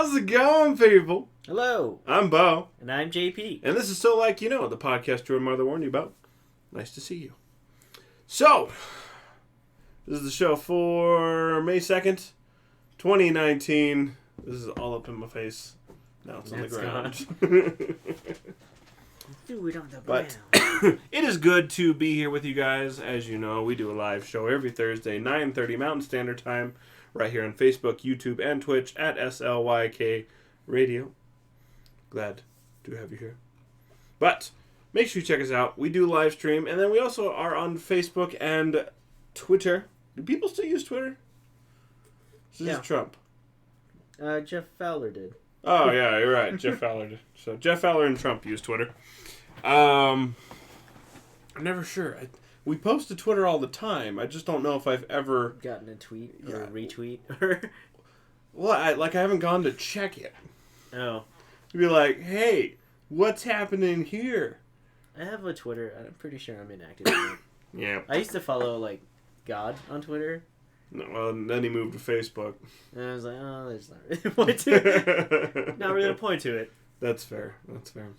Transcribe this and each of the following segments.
How's it going, people? Hello. I'm Bo. And I'm JP. And this is So Like You Know, the podcast your mother warned you about. Nice to see you. So, this is the show for May 2nd, 2019. This is all up in my face. Now it's on the ground. Do it on the But ground. it is good to be here with you guys. As you know, we do a live show every Thursday, 9:30 Mountain Standard Time, right here on Facebook, YouTube, and Twitch at SLYK Radio. Glad to have you here. But make sure you check us out. We do live stream, and then we also are on Facebook and Twitter. Do people still use Twitter? This is Trump. Jeff Fowler did. Oh, yeah, you're right. Jeff Fowler did. So Jeff Fowler and Trump use Twitter. I'm never sure. We post to Twitter all the time. I just don't know if I've ever gotten a tweet or a retweet. Well, I haven't gone to check it. Oh. Be like, hey, what's happening here? I have a Twitter, and I'm pretty sure I'm inactive. Yeah. I used to follow, God on Twitter. No, well, and then he moved to Facebook. And I was like, oh, there's not really a point to it. Not really a point to it. That's fair. That's fair.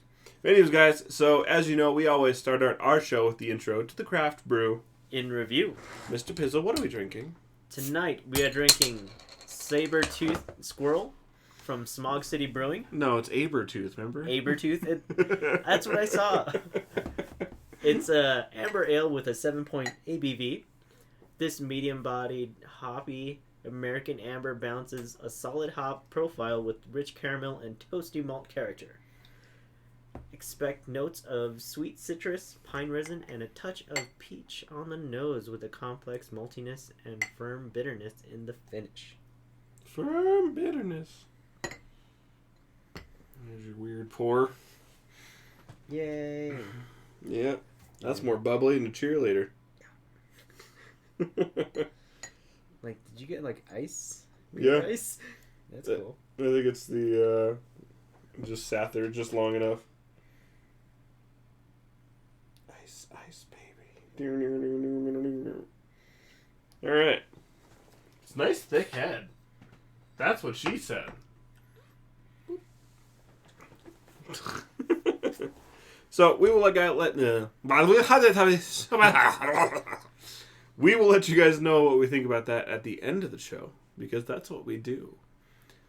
Anyways, guys, so as you know, we always start our show with the intro to the craft brew. In review. Mr. Pizzle, what are we drinking? Tonight, we are drinking Saber-Tooth Squirrel from Smog City Brewing. No, it's Abertooth, remember? Abertooth? That's what I saw. It's a amber ale with a 7-point ABV. This medium-bodied, hoppy American amber balances a solid hop profile with rich caramel and toasty malt character. Expect notes of sweet citrus, pine resin, and a touch of peach on the nose with a complex maltiness and firm bitterness in the finish. Firm bitterness. There's your weird pour. Yay. Yeah, that's more bubbly than a cheerleader. Did you get ice? Yeah. Ice? That's cool. I think it's the just sat there just long enough. Ice, baby. All right. It's a nice thick head. That's what she said. So we will let you guys know what we think about that at the end of the show, because that's what we do.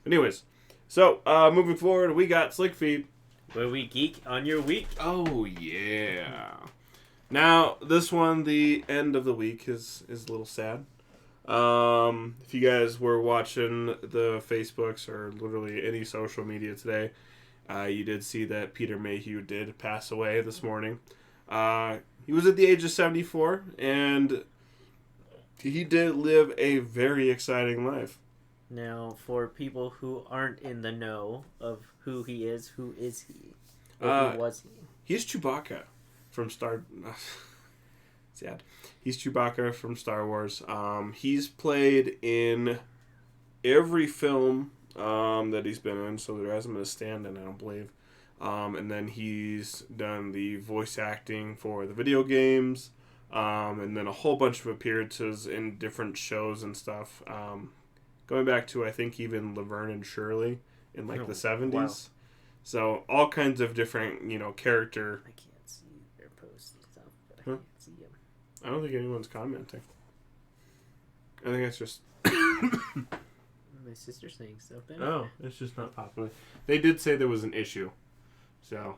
Anyways, so moving forward, we got Slick Feed, where we geek on your week. Oh yeah. Now this one, the end of the week is a little sad. If you guys were watching the Facebooks or literally any social media today, you did see that Peter Mayhew did pass away this morning. He was at the age of 74, and he did live a very exciting life. Now, for people who aren't in the know of who he is, who is he? Or who was he? He's Chewbacca from Sad. He's Chewbacca from Star Wars. He's played in every film that he's been in, so there hasn't been a stand-in, I don't believe. And then he's done the voice acting for the video games, and then a whole bunch of appearances in different shows and stuff. Going back to, I think, even Laverne and Shirley in the 70s. Wow. So all kinds of different, character. I can't see their posts and stuff, but I can't see them. I don't think anyone's commenting. I think it's just... My sister's saying something. Oh, it's just not popular. They did say there was an issue. So,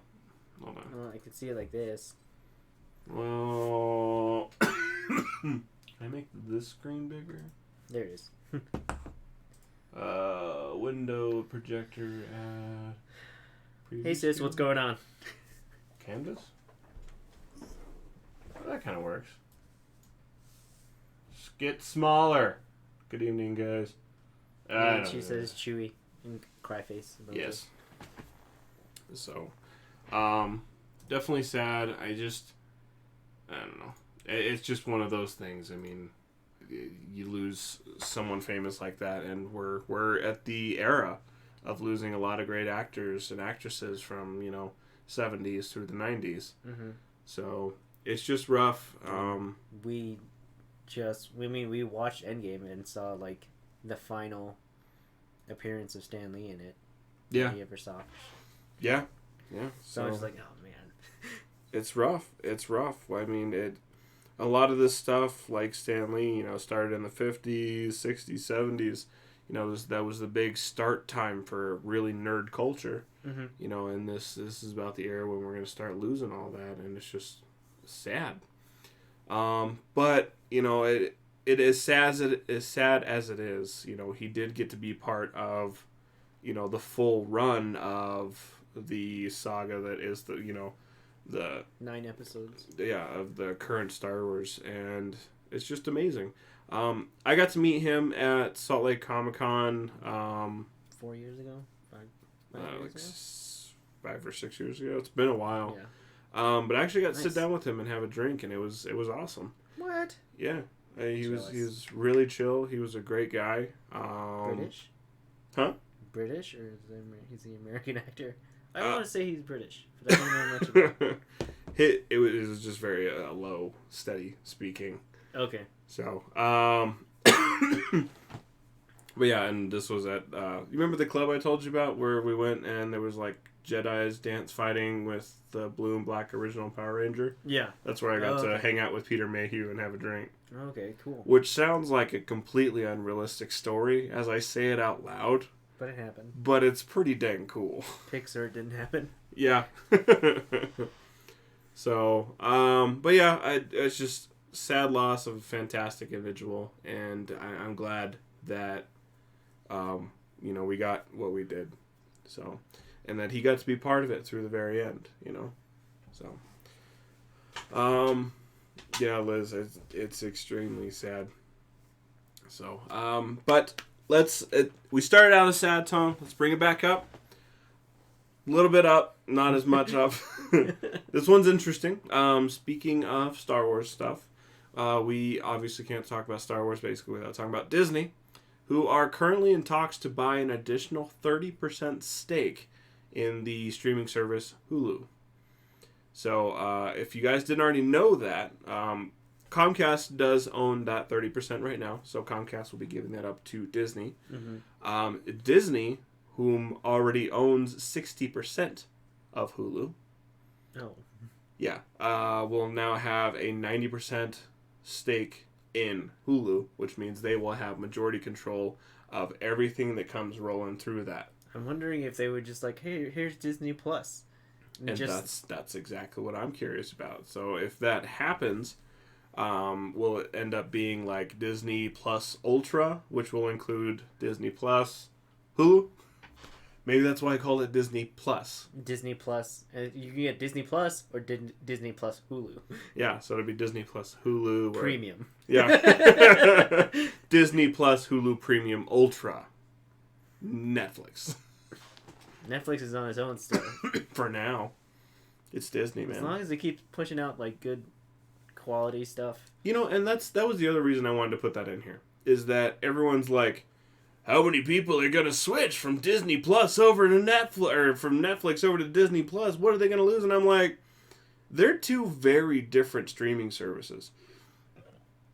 hold on. Well, I could see it like this. Well... Can I make this screen bigger? There it is. Window projector Hey sis, what's going on? Canvas? Well, that kind of works. Just get smaller. Good evening, guys. She says Chewy and cry face. Yes. So, definitely sad. I don't know. It's just one of those things. I mean, you lose someone famous like that, and we're at the era of losing a lot of great actors and actresses from 70s through the 90s. Mm-hmm. So it's just rough. We watched Endgame and saw the final appearance of Stan Lee in it. Yeah. that he ever saw. Yeah. So I was like, oh man, it's rough. It's rough. I mean, a lot of this stuff, like Stan Lee, started in the 50s, 60s, 70s. That was the big start time for really nerd culture. Mm-hmm. And this is about the era when we're going to start losing all that, and it's just sad. But it is sad as it is. He did get to be part of, the full run of the saga that is the 9 episodes. Yeah, of the current Star Wars, and it's just amazing. I got to meet him at Salt Lake Comic-Con 4 years ago, five years ago? 5 or 6 years ago. It's been a while. Yeah. But I actually got to sit down with him and have a drink, and it was awesome. What? Yeah, he was really chill. He was a great guy. British? Huh? British, or he's the American actor? I don't want to say he's British, but I don't know much about him. It was just very low, steady speaking. Okay. So, but yeah, and this was at, you remember the club I told you about where we went and there was like Jedi's dance fighting with the blue and black original Power Ranger? Yeah. That's where I got to hang out with Peter Mayhew and have a drink. Okay, cool. Which sounds like a completely unrealistic story as I say it out loud. But it happened. But it's pretty dang cool. Pixar didn't happen. Yeah. So, but yeah, it's just sad loss of a fantastic individual, and I'm glad that, we got what we did. So, and that he got to be part of it through the very end, So, yeah, Liz, it's extremely sad. So, but we started out a sad tone. Let's bring it back up. A little bit up, not as much up. This one's interesting. Speaking of Star Wars stuff, we obviously can't talk about Star Wars basically without talking about Disney, who are currently in talks to buy an additional 30% stake in the streaming service Hulu. So, if you guys didn't already know that, Comcast does own that 30% right now, so Comcast will be giving that up to Disney. Mm-hmm. Disney, whom already owns 60% of Hulu. Oh. Yeah. Will now have a 90% stake in Hulu, which means they will have majority control of everything that comes rolling through that. I'm wondering if they would just like, hey, here's Disney Plus. And that's exactly what I'm curious about. So if that happens, will it end up being like Disney Plus Ultra, which will include Disney Plus Hulu? Maybe that's why I call it Disney Plus. Disney Plus. You can get Disney Plus or Disney Plus Hulu. Yeah, so it'd be Disney Plus Hulu. Premium. Yeah. Disney Plus Hulu Premium Ultra. Netflix. Netflix is on its own still. For now. It's Disney, man. As long as they keep pushing out like good quality stuff. And that was the other reason I wanted to put that in here. Is that everyone's like, how many people are going to switch from Disney Plus over to Netflix, or from Netflix over to Disney Plus? What are they going to lose? And I'm like, they're two very different streaming services.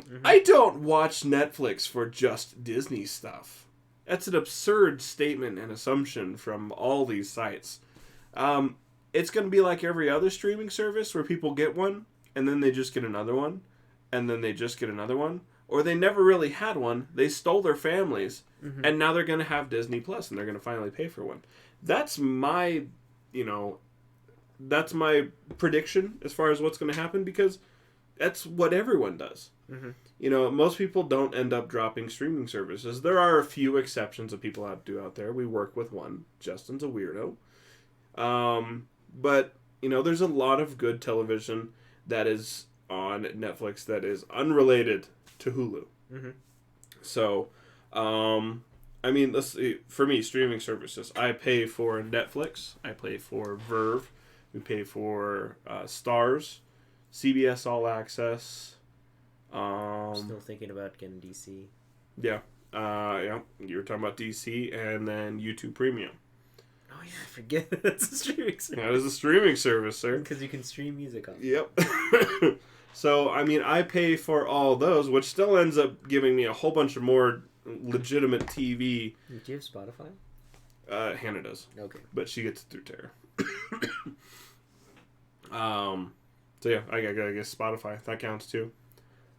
Mm-hmm. I don't watch Netflix for just Disney stuff. That's an absurd statement and assumption from all these sites. It's going to be like every other streaming service where people get one, and then they just get another one, and then they just get another one. Or they never really had one. They stole their families, mm-hmm. and now they're going to have Disney Plus, and they're going to finally pay for one. That's my, that's my prediction as far as what's going to happen, because that's what everyone does. Mm-hmm. Most people don't end up dropping streaming services. There are a few exceptions of people out there. We work with one. Justin's a weirdo. But, there's a lot of good television that is on Netflix that is unrelated to Hulu. Mm-hmm. So, let's see. For me, streaming services, I pay for Netflix. I pay for Verve. We pay for Stars, CBS All Access. Still thinking about getting DC. Yeah. Yeah. You were talking about DC, and then YouTube Premium. Oh yeah, I forget that's a streaming service. That is a streaming service, sir. Because you can stream music on it. Yep. So, I pay for all those, which still ends up giving me a whole bunch of more legitimate TV. Do you have Spotify? Hannah does. Okay. But she gets it through Terra. So yeah, I guess Spotify, that counts too.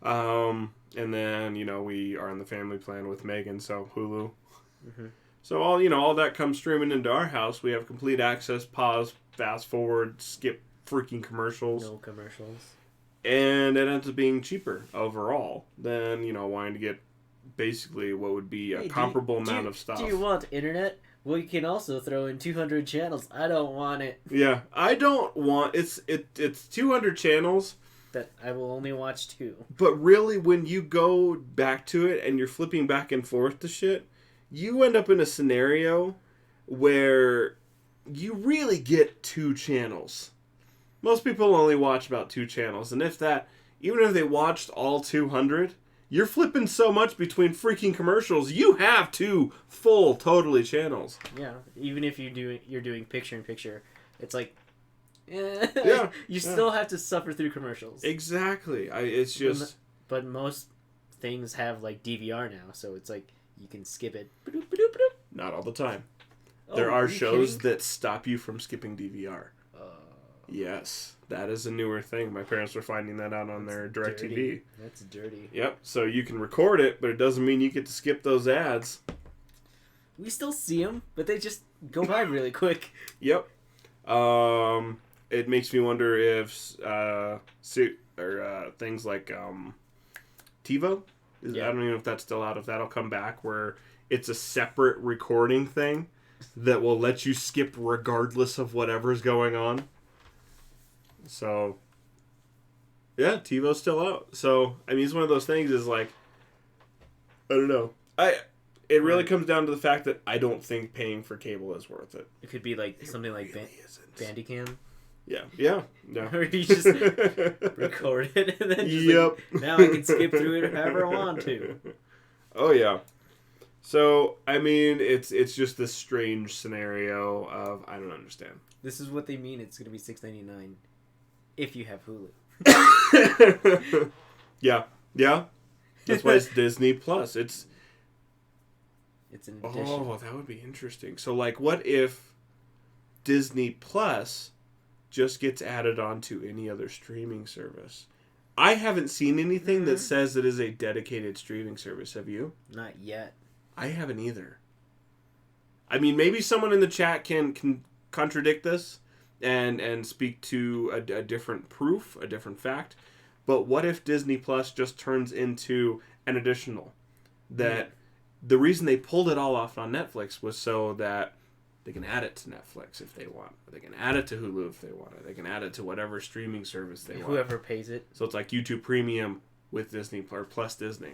And then, we are on the family plan with Megan, so Hulu. Mm-hmm. So all that comes streaming into our house. We have complete access, pause, fast forward, skip freaking commercials. No commercials. And it ends up being cheaper overall than, wanting to get basically what would be a comparable amount of stuff. Do you want internet? Well, you can also throw in 200 channels. I don't want it. Yeah, I don't want... It's 200 channels. That I will only watch 2. But really, when you go back to it and you're flipping back and forth to shit, you end up in a scenario where you really get 2 channels. Most people only watch about 2 channels. And if that... Even if they watched all 200... You're flipping so much between freaking commercials. You have 2 full, totally channels. Yeah, even if you're doing picture in picture, it's like, yeah, you still have to suffer through commercials. Exactly. It's just. But most things have like DVR now, so it's like you can skip it. Not all the time. There are shows that stop you from skipping DVR. Yes, that is a newer thing. My parents were finding that out on their DirecTV. That's dirty. Yep, so you can record it, but it doesn't mean you get to skip those ads. We still see them, but they just go by really quick. Yep. It makes me wonder if things like TiVo, I don't even know if that's still out, if that'll come back, where it's a separate recording thing that will let you skip regardless of whatever's going on. So, yeah, TiVo's still out. So, I mean, it's one of those things is like, I don't know. It really comes down to the fact that I don't think paying for cable is worth it. It could be like something like Bandicam. Yeah. Or you just record it and then just now I can skip through it however I want to. Oh, yeah. So, I mean, it's just this strange scenario of, I don't understand. This is what they mean. It's going to be $6.99 if you have Hulu. Yeah. That's why it's Disney Plus. It's an addition. Oh, that would be interesting. So, like, what if Disney Plus just gets added onto any other streaming service? I haven't seen anything that says it is a dedicated streaming service. Have you? Not yet. I haven't either. I mean, maybe someone in the chat can contradict this and speak to a different proof, a different fact. But what if Disney Plus just turns into an additional? That the reason they pulled it all off on Netflix was so that they can add it to Netflix if they want. Or they can add it to Hulu if they want. Or they can add it to whatever streaming service they want. Whoever pays it. So it's like YouTube Premium with Disney or plus Disney.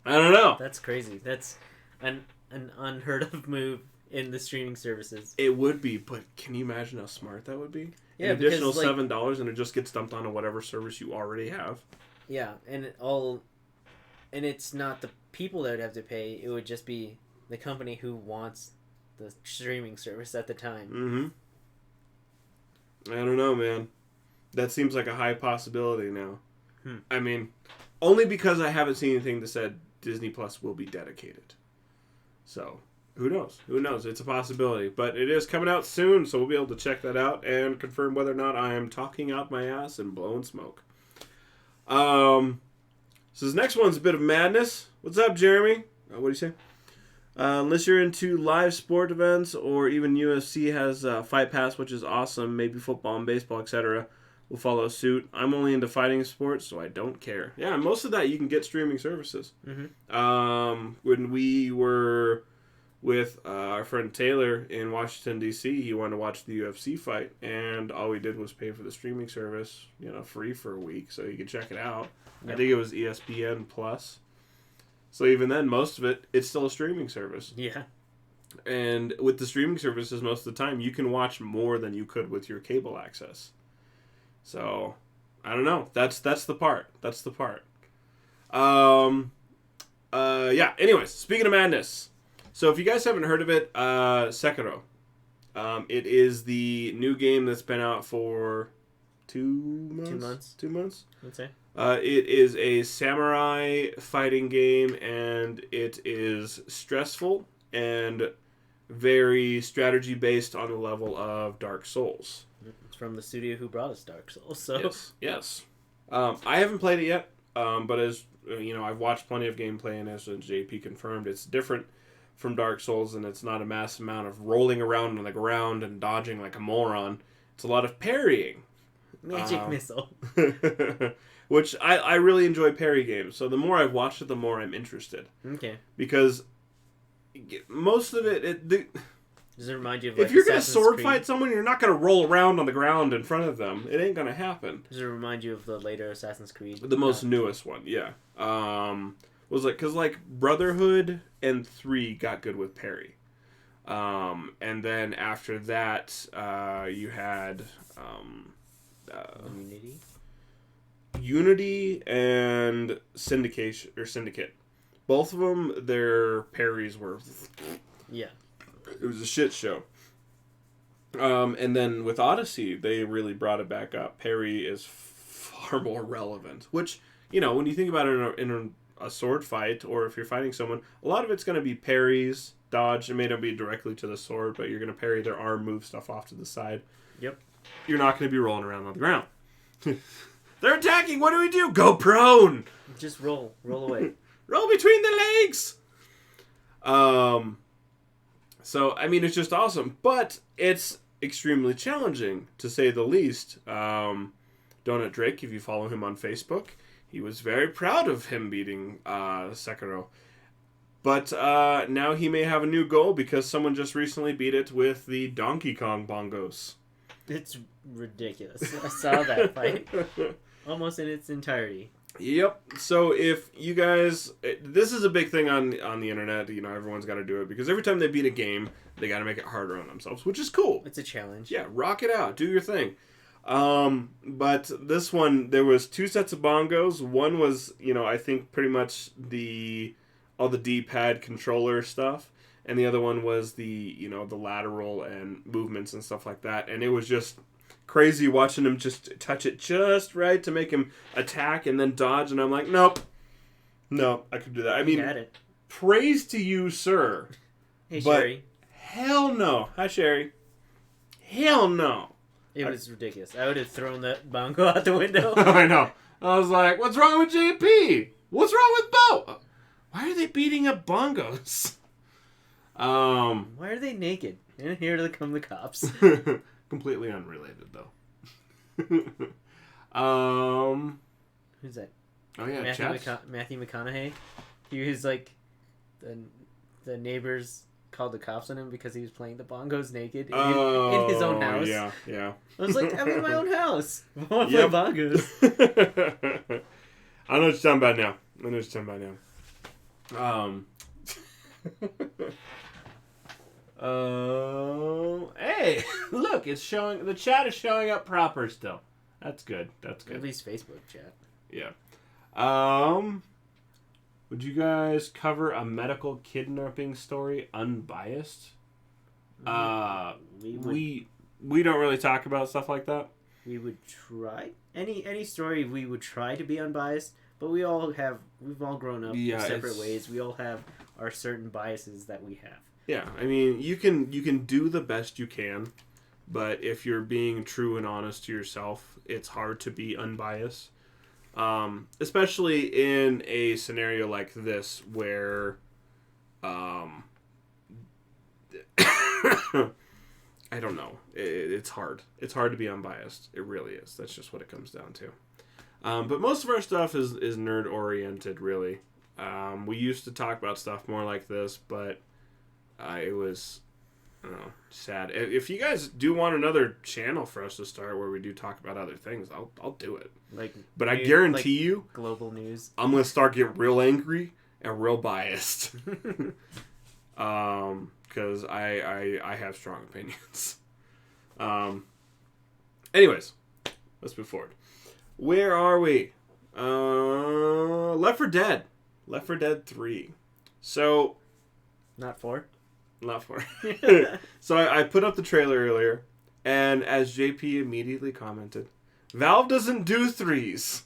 I don't know. That's crazy. That's an unheard of move in the streaming services. It would be, but can you imagine how smart that would be? Yeah, an additional $7 and it just gets dumped onto whatever service you already have. Yeah, and it's not the people that would have to pay. It would just be the company who wants the streaming service at the time. I don't know, man. That seems like a high possibility now. I mean, only because I haven't seen anything that said Disney Plus will be dedicated. So, who knows? Who knows? It's a possibility. But it is coming out soon, so we'll be able to check that out and confirm whether or not I am talking out my ass and blowing smoke. So this next one's a bit of madness. What's up, Jeremy? What do you say? Unless you're into live sport events or even UFC has Fight Pass, which is awesome, maybe football and baseball, etc., will follow suit. I'm only into fighting sports, so I don't care. Yeah, most of that you can get streaming services. When we were with our friend Taylor in Washington, D.C., he wanted to watch the UFC fight, and all we did was pay for the streaming service, free for a week, so you could check it out. Yep. I think it was ESPN Plus. So even then, most of it's still a streaming service. Yeah. And with the streaming services, most of the time, you can watch more than you could with your cable access. So, I don't know. That's the part. That's the part. Yeah, anyways, speaking of madness. So if you guys haven't heard of it, Sekiro. It is the new game that's been out for 2 months? 2 months. 2 months? I'd say. It is a samurai fighting game, and it is stressful, and very strategy based on the level of Dark Souls. It's from the studio who brought us Dark Souls. So Yes. I haven't played it yet, but as I've watched plenty of gameplay, and as JP confirmed, it's different from Dark Souls, and it's not a mass amount of rolling around on the ground and dodging like a moron. It's a lot of parrying. magic missile. Which I really enjoy parry games. So the more I've watched it, the more I'm interested. Okay. Because most of it does it remind you of if you're going to sword fight someone, you're not going to roll around on the ground in front of them. It ain't going to happen. Does it remind you of the later Assassin's Creed? The most newest one, yeah. Was like, because like Brotherhood and 3 got good with parry. And then after that, you had Unity and Syndicate. Both of them, their parries were... Yeah. It was a shit show. And then with Odyssey, they really brought it back up. Parry is far more relevant. Which, when you think about it in a sword fight, or if you're fighting someone, a lot of it's going to be parries, dodge. It may not be directly to the sword, but you're going to parry their arm, move stuff off to the side. Yep. You're not going to be rolling around on the ground. They're attacking. What do we do? Go prone. Just roll away. Roll between the legs. So I mean, it's just awesome, but it's extremely challenging to say the least. Donut Drake, if you follow him on Facebook, he was very proud of him beating Sekiro. But now he may have a new goal because someone just recently beat it with the Donkey Kong bongos. It's ridiculous. I saw that fight almost in its entirety. Yep. So if you guys... This is a big thing on the internet. Everyone's got to do it because every time they beat a game, they got to make it harder on themselves, which is cool. It's a challenge. Yeah, rock it out. Do your thing. But this one, there was 2 sets of bongos. One was, I think pretty much all the D-pad controller stuff. And the other one was the lateral and movements and stuff like that. And it was just crazy watching him just touch it just right to make him attack and then dodge. And I'm like, nope. No, I could do that. I mean, praise to you, sir. Hey, Sherry. Hell no. Hi, Sherry. Hell no. It was ridiculous. I would have thrown that bongo out the window. I know. I was like, what's wrong with JP? What's wrong with Bo? Why are they beating up bongos? Why are they naked? And here to come the cops. Completely unrelated, though. Who's that? Oh yeah, Matthew McConaughey. He was like, the neighbors called the cops on him because he was playing the bongos naked in his own house. Yeah. I was like, I'm in my own house. I want to play bongos. I know what you're talking about now. Hey, look, it's showing. The chat is showing up proper still. That's good. At least Facebook chat. Yeah. Would you guys cover a medical kidnapping story unbiased? We don't really talk about stuff like that. We would try any story. We would try to be unbiased, but we've all grown up in separate ways. We all have our certain biases that we have. Yeah, I mean, you can do the best you can, but if you're being true and honest to yourself, it's hard to be unbiased. Especially in a scenario like this where, I don't know. It's hard. It's hard to be unbiased. It really is. That's just what it comes down to. But most of our stuff is nerd oriented, really. We used to talk about stuff more like this, but it was, I don't know, sad. If you guys do want another channel for us to start where we do talk about other things, I'll do it. But I guarantee you, global news. I'm gonna start getting real angry and real biased. Because I have strong opinions. Anyways, let's move forward. Where are we? Left 4 Dead. Left 4 Dead 3. So... Not 4? Not 4. So I put up the trailer earlier, and as JP immediately commented, Valve doesn't do 3s.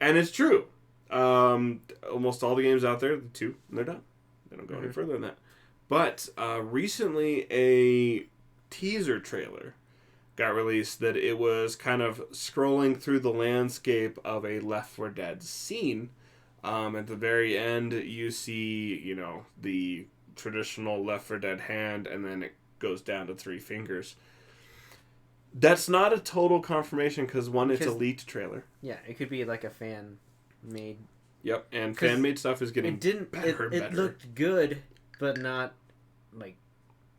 And it's true. Almost all the games out there, the 2, and they're done. They don't go any further than that. But recently, a teaser trailer got released that it was kind of scrolling through the landscape of a Left 4 Dead scene. At the very end, you see, the traditional Left 4 Dead hand, and then it goes down to 3 fingers. That's not a total confirmation because it's a leaked trailer. Yeah, it could be like a fan made. Yep, and fan made stuff is getting better and better. It looked good, but not like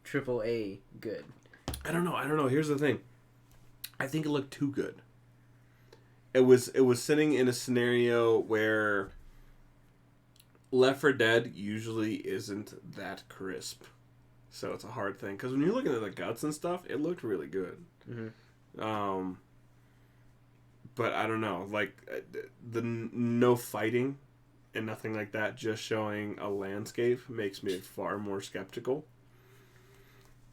AAA good. I don't know. Here's the thing. I think it looked too good. It was sitting in a scenario where Left 4 Dead usually isn't that crisp. So it's a hard thing. Because when you're looking at the guts and stuff, it looked really good. Mm-hmm. But I don't know. Like, the no fighting and nothing like that, just showing a landscape makes me far more skeptical.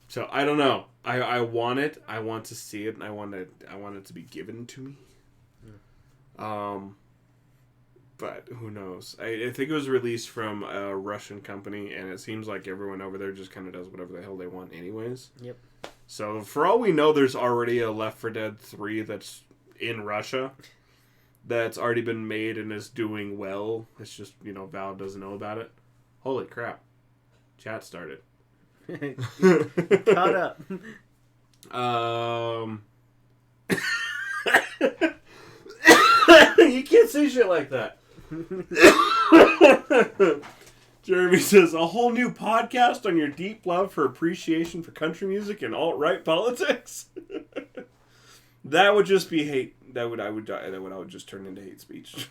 So I don't know. I want it. I want to see it. And I want it to be given to me. But who knows? I think it was released from a Russian company, and it seems like everyone over there just kind of does whatever the hell they want anyways. Yep. So for all we know, there's already a Left 4 Dead 3 that's in Russia that's already been made and is doing well. It's just, Valve doesn't know about it. Holy crap. Chat started. Caught up. You can't say shit like that. Jeremy says, a whole new podcast on your deep love for appreciation for country music and alt-right politics? That would just be hate. I would just turn into hate speech.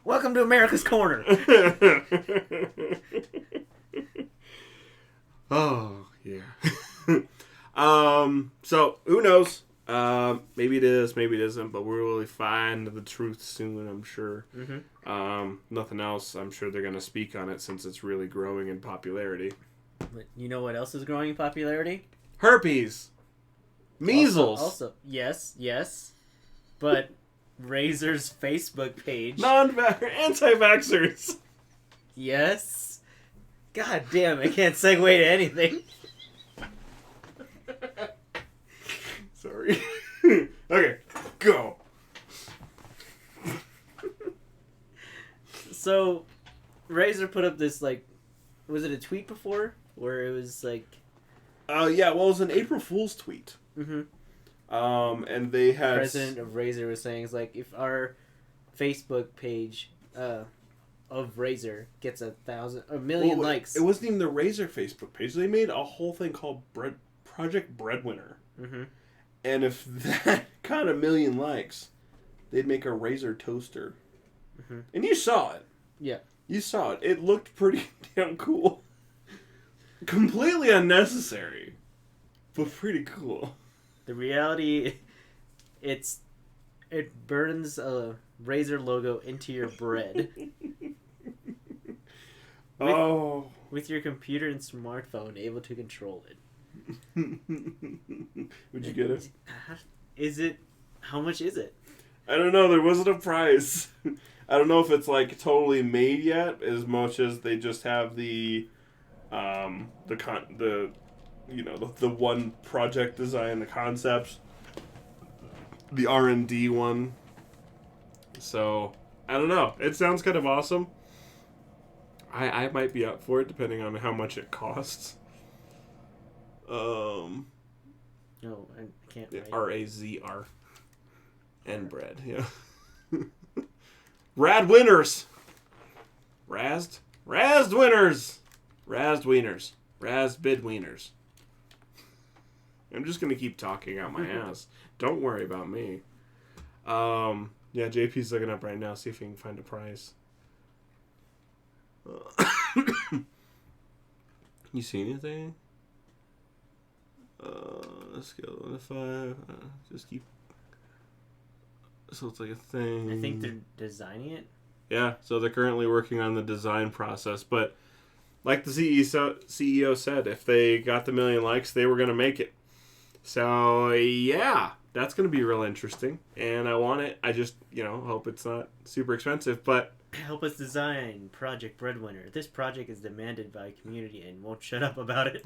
Welcome to America's Corner. Oh, yeah. So, who knows? Maybe it is, maybe it isn't, but we'll really find the truth soon, I'm sure. Mm-hmm. Nothing else, I'm sure they're going to speak on it since it's really growing in popularity. But you know what else is growing in popularity? Herpes! Measles! Also yes. But Razor's Facebook page. Anti-vaxxers! Yes. God damn, I can't segue to anything. Sorry. Okay, go. So, Razor put up this, was it a tweet before? Where it was like... Yeah, well, it was an April Fool's tweet. Mm-hmm. And they had... The president of Razor was saying, it's like, if our Facebook page of Razor gets 1,000,000 likes... It wasn't even the Razor Facebook page. They made a whole thing called Project Breadwinner. Mm-hmm. And if that got 1,000,000 likes, they'd make a Razor toaster. Mm-hmm. And you saw it. Yeah. You saw it. It looked pretty damn cool. Completely unnecessary, but pretty cool. The reality, it burns a Razor logo into your bread. With your computer and smartphone able to control it. Would you get it? How much is it? I don't know. There wasn't a price. I don't know if it's totally made yet, as much as they just have the one project design, the concepts, the R&D one. So I don't know. It sounds kind of awesome. I might be up for it depending on how much it costs. No, I can't. Yeah, RAZR. And bread, yeah. Rad winners! Razzed winners! Razzed wieners. Razzed bid wieners. I'm just gonna keep talking out my ass. Don't worry about me. Yeah, JP's looking up right now, see if he can find a price. You see anything? Let's go 1 to 5. Just keep. So it's like a thing. I think they're designing it. Yeah, so they're currently working on the design process. But like the CEO said, if they got the 1,000,000 likes, they were going to make it. So yeah, that's going to be real interesting. And I want it. I just, hope it's not super expensive. But Help us design Project Breadwinner. This project is demanded by community and won't shut up about it.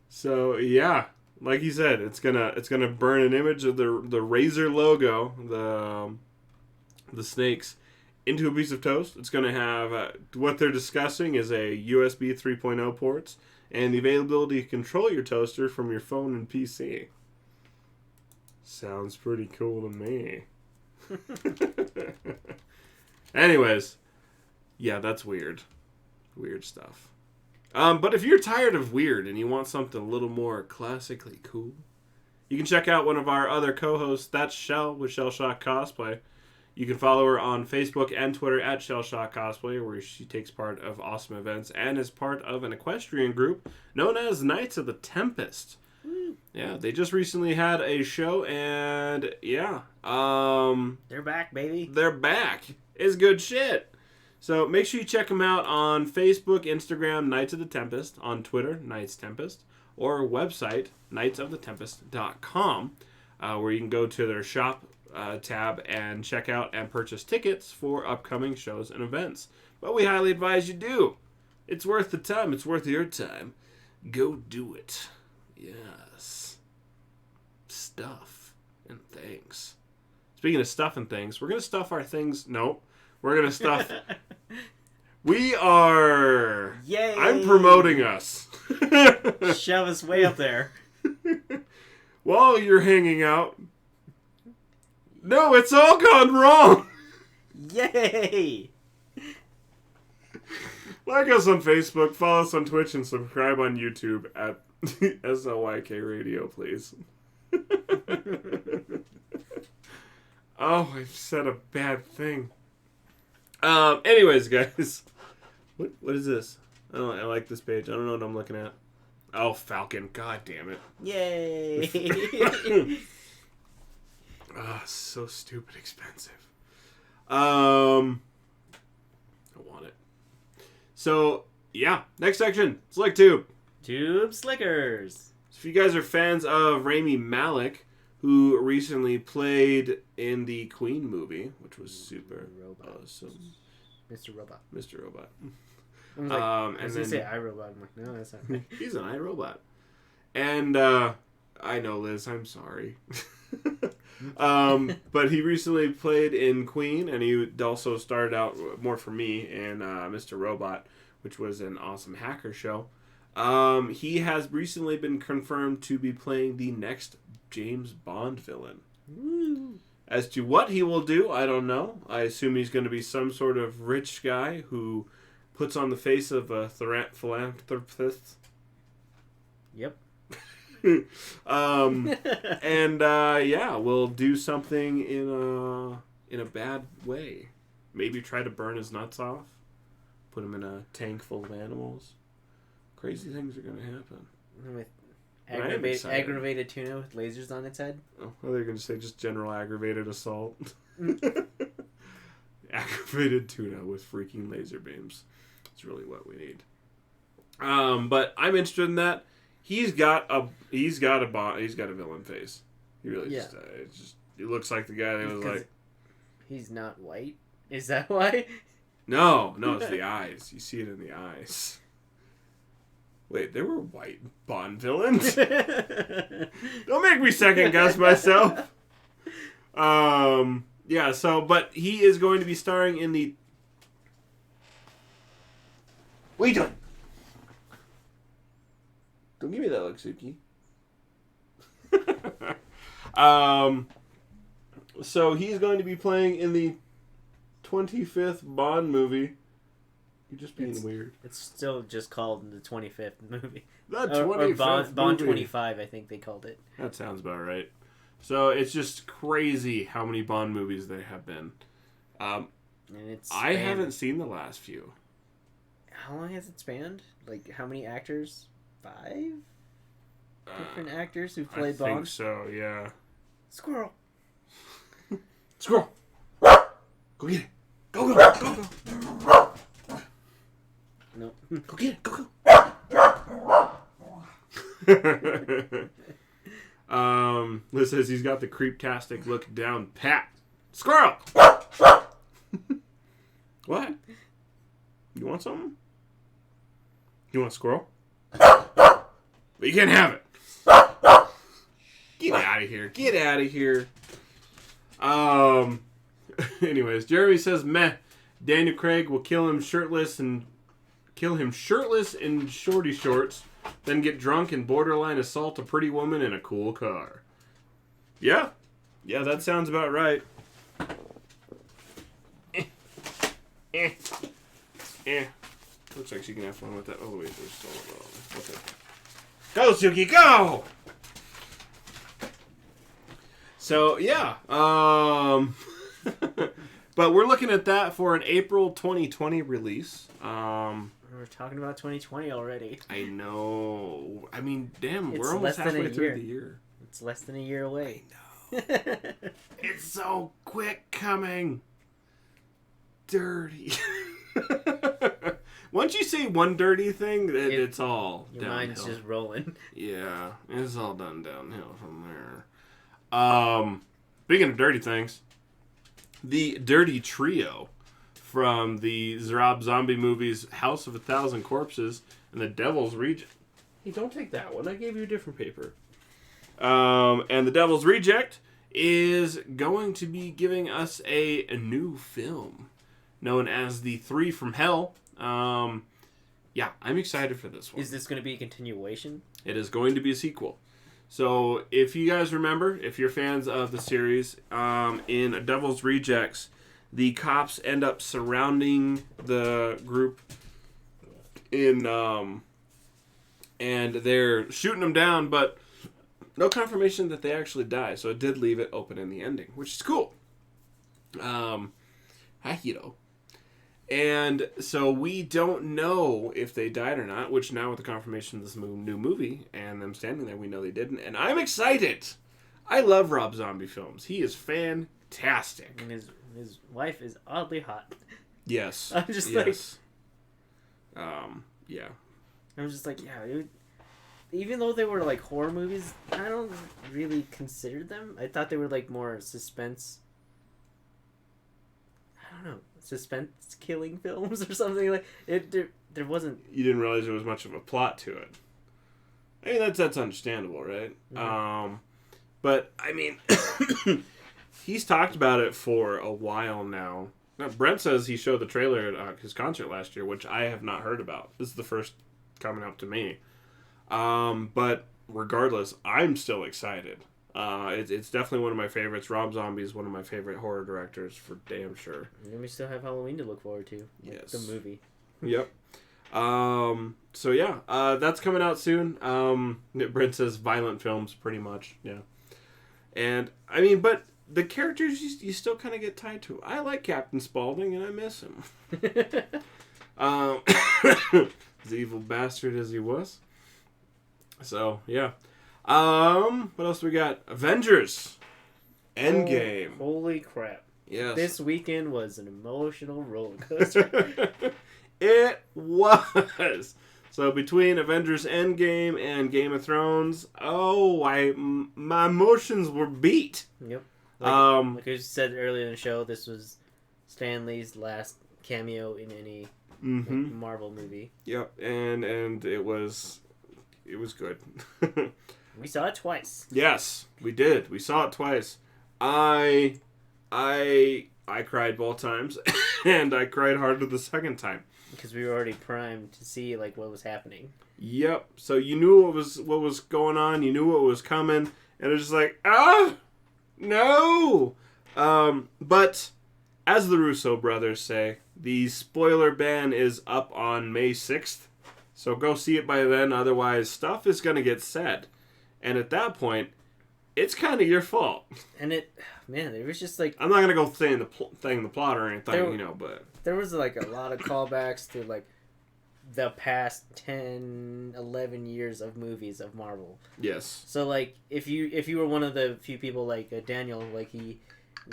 So yeah, like you said, it's gonna burn an image of the Razer logo, the snakes, into a piece of toast. It's gonna have what they're discussing is a USB 3.0 ports and the availability to control your toaster from your phone and PC. Sounds pretty cool to me. Anyways, yeah, that's weird. Weird stuff. But if you're tired of weird and you want something a little more classically cool, you can check out one of our other co-hosts, that's Shell with Shell Shock Cosplay. You can follow her on Facebook and Twitter at Shell Shock Cosplay, where she takes part of awesome events and is part of an equestrian group known as Knights of the Tempest. Yeah, they just recently had a show, and yeah, they're back, baby. They're back. It's good shit. So make sure you check them out on Facebook, Instagram, Knights of the Tempest, on Twitter, Knights Tempest, or website, knightsoftetempest.com, where you can go to their shop tab and check out and purchase tickets for upcoming shows and events. But we highly advise you do. It's worth the time. It's worth your time. Go do it. Yes. Stuff and things. Speaking of stuff and things, we're going to stuff our things. No, we're going to stuff. We are. Yay! I'm promoting us. Shove us way up there. While you're hanging out. No, it's all gone wrong. Yay! Like us on Facebook, follow us on Twitch, and subscribe on YouTube at SLYK Radio, please. Oh, I've said a bad thing. Anyways, guys. What is this? I like this page. I don't know what I'm looking at. Oh, Falcon. God damn it. Yay! Ah, so stupid expensive. I want it. So, yeah. Next section. Select tube. Tube Slickers. So if you guys are fans of Rami Malek, who recently played in the Queen movie, which was super awesome. Mr. Robot. Mr. Robot. I was like, I was going to say iRobot. I'm like, no, that's not right. He's an iRobot. And, I know, Liz, I'm sorry. But he recently played in Queen, and he also started out more for me in Mr. Robot, which was an awesome hacker show. He has recently been confirmed to be playing the next James Bond villain. Woo. As to what he will do, I don't know. I assume he's going to be some sort of rich guy who puts on the face of a philanthropist. Yep. And yeah, we'll do something in a bad way. Maybe try to burn his nuts off. Put him in a tank full of animals. Crazy things are going to happen. With aggravated tuna with lasers on its head. Oh, well, they're going to say just general aggravated assault. Aggravated tuna with freaking laser beams. That's really what we need. But I'm interested in that. He's got a villain face. He really just he looks like the guy that was like. He's not white. Is that why? No, it's the eyes. You see it in the eyes. Wait, there were white Bond villains? Don't make me second guess myself. Yeah, so, but he is going to be starring in the... What are you doing? Don't give me that look, Suki. So he's going to be playing in the 25th Bond movie. You're just being weird. It's still just called the 25th movie. The 25th Bond movie. 25, I think they called it. That sounds about right. So it's just crazy how many Bond movies there have been. And it's I haven't seen the last few. How long has it spanned? Like, how many actors? 5 different actors who played Bond? I think so, yeah. Squirrel. Squirrel. Go get it. Go. No. Go get it. Go. Liz says he's got the creep-tastic look down pat. Squirrel! What? You want something? You want a squirrel? But you can't have it. Get out of here. Get out of here. Anyways, Jeremy says, meh. Daniel Craig will kill him shirtless in shorty shorts, then get drunk and borderline assault a pretty woman in a cool car. Yeah. Yeah, that sounds about right. Looks like she can have fun with that. Oh, wait, there's still a little. Okay. Go, Suki, go! So, yeah. But we're looking at that for an April 2020 release. We're talking about 2020 already. I know. I mean, damn, It's we're almost halfway through year. the year. It's less than a year away. I know. It's so quick coming. Dirty. Once you say one dirty thing, it's all your downhill. mind's just rolling. Yeah, it's all done downhill from there. Speaking of dirty things, the Dirty Trio from the Rob Zombie movies House of a Thousand Corpses and The Devil's Reject. Hey, don't take that one. I gave you a different paper. And The Devil's Reject is going to be giving us a new film known as The Three from Hell. Yeah, I'm excited for this one. Is this going to be a continuation? It is going to be a sequel. So, if you guys remember, if you're fans of the series, in Devil's Rejects, the cops end up surrounding the group and they're shooting them down, but no confirmation that they actually die. So it did leave it open in the ending, which is cool. Hahito. And so we don't know if they died or not, which now with the confirmation of this new movie and them standing there, we know they didn't. And I'm excited. I love Rob Zombie films. He is fantastic. And his wife is oddly hot. Yes. I'm just yeah. I'm just like, yeah. Even though they were like horror movies, I don't really consider them. I thought they were like more suspense. I don't know, suspense killing films or something like it. There wasn't. You didn't realize there was much of a plot to it. I mean, that's understandable, right? Mm-hmm. But I mean, he's talked about it for a while now. Now. Brent says he showed the trailer at his concert last year, which I have not heard about. This is the first coming up to me. But regardless, I'm still excited. It's definitely one of my favorites. Rob Zombie is one of my favorite horror directors for damn sure. And we still have Halloween to look forward to. Yes. The movie. Yep. So yeah, that's coming out soon. Brent says violent films, pretty much. Yeah. And I mean, but the characters you still kind of get tied to. I like Captain Spaulding and I miss him. As evil bastard as he was. So yeah. What else we got? Avengers Endgame. Oh, holy crap. Yes. This weekend was an emotional roller coaster. It was. So between Avengers Endgame and Game of Thrones, my emotions were beat. Yep. Like I said earlier in the show, this was Stan Lee's last cameo in any Marvel movie. Yep, and it was good. We saw it twice. Yes, we did. We saw it twice. I cried both times, and I cried harder the second time. Because we were already primed to see like what was happening. Yep. So you knew what was going on. You knew what was coming, and it was just like no. But as the Russo brothers say, the spoiler ban is up on May 6th. So go see it by then. Otherwise, stuff is gonna get said, and at that point, it's kind of your fault. And it was just like I'm not gonna go saying the plot or anything, but. There was like a lot of callbacks to like the past 10, 11 years of movies of Marvel. Yes. So like if you were one of the few people like Daniel, like he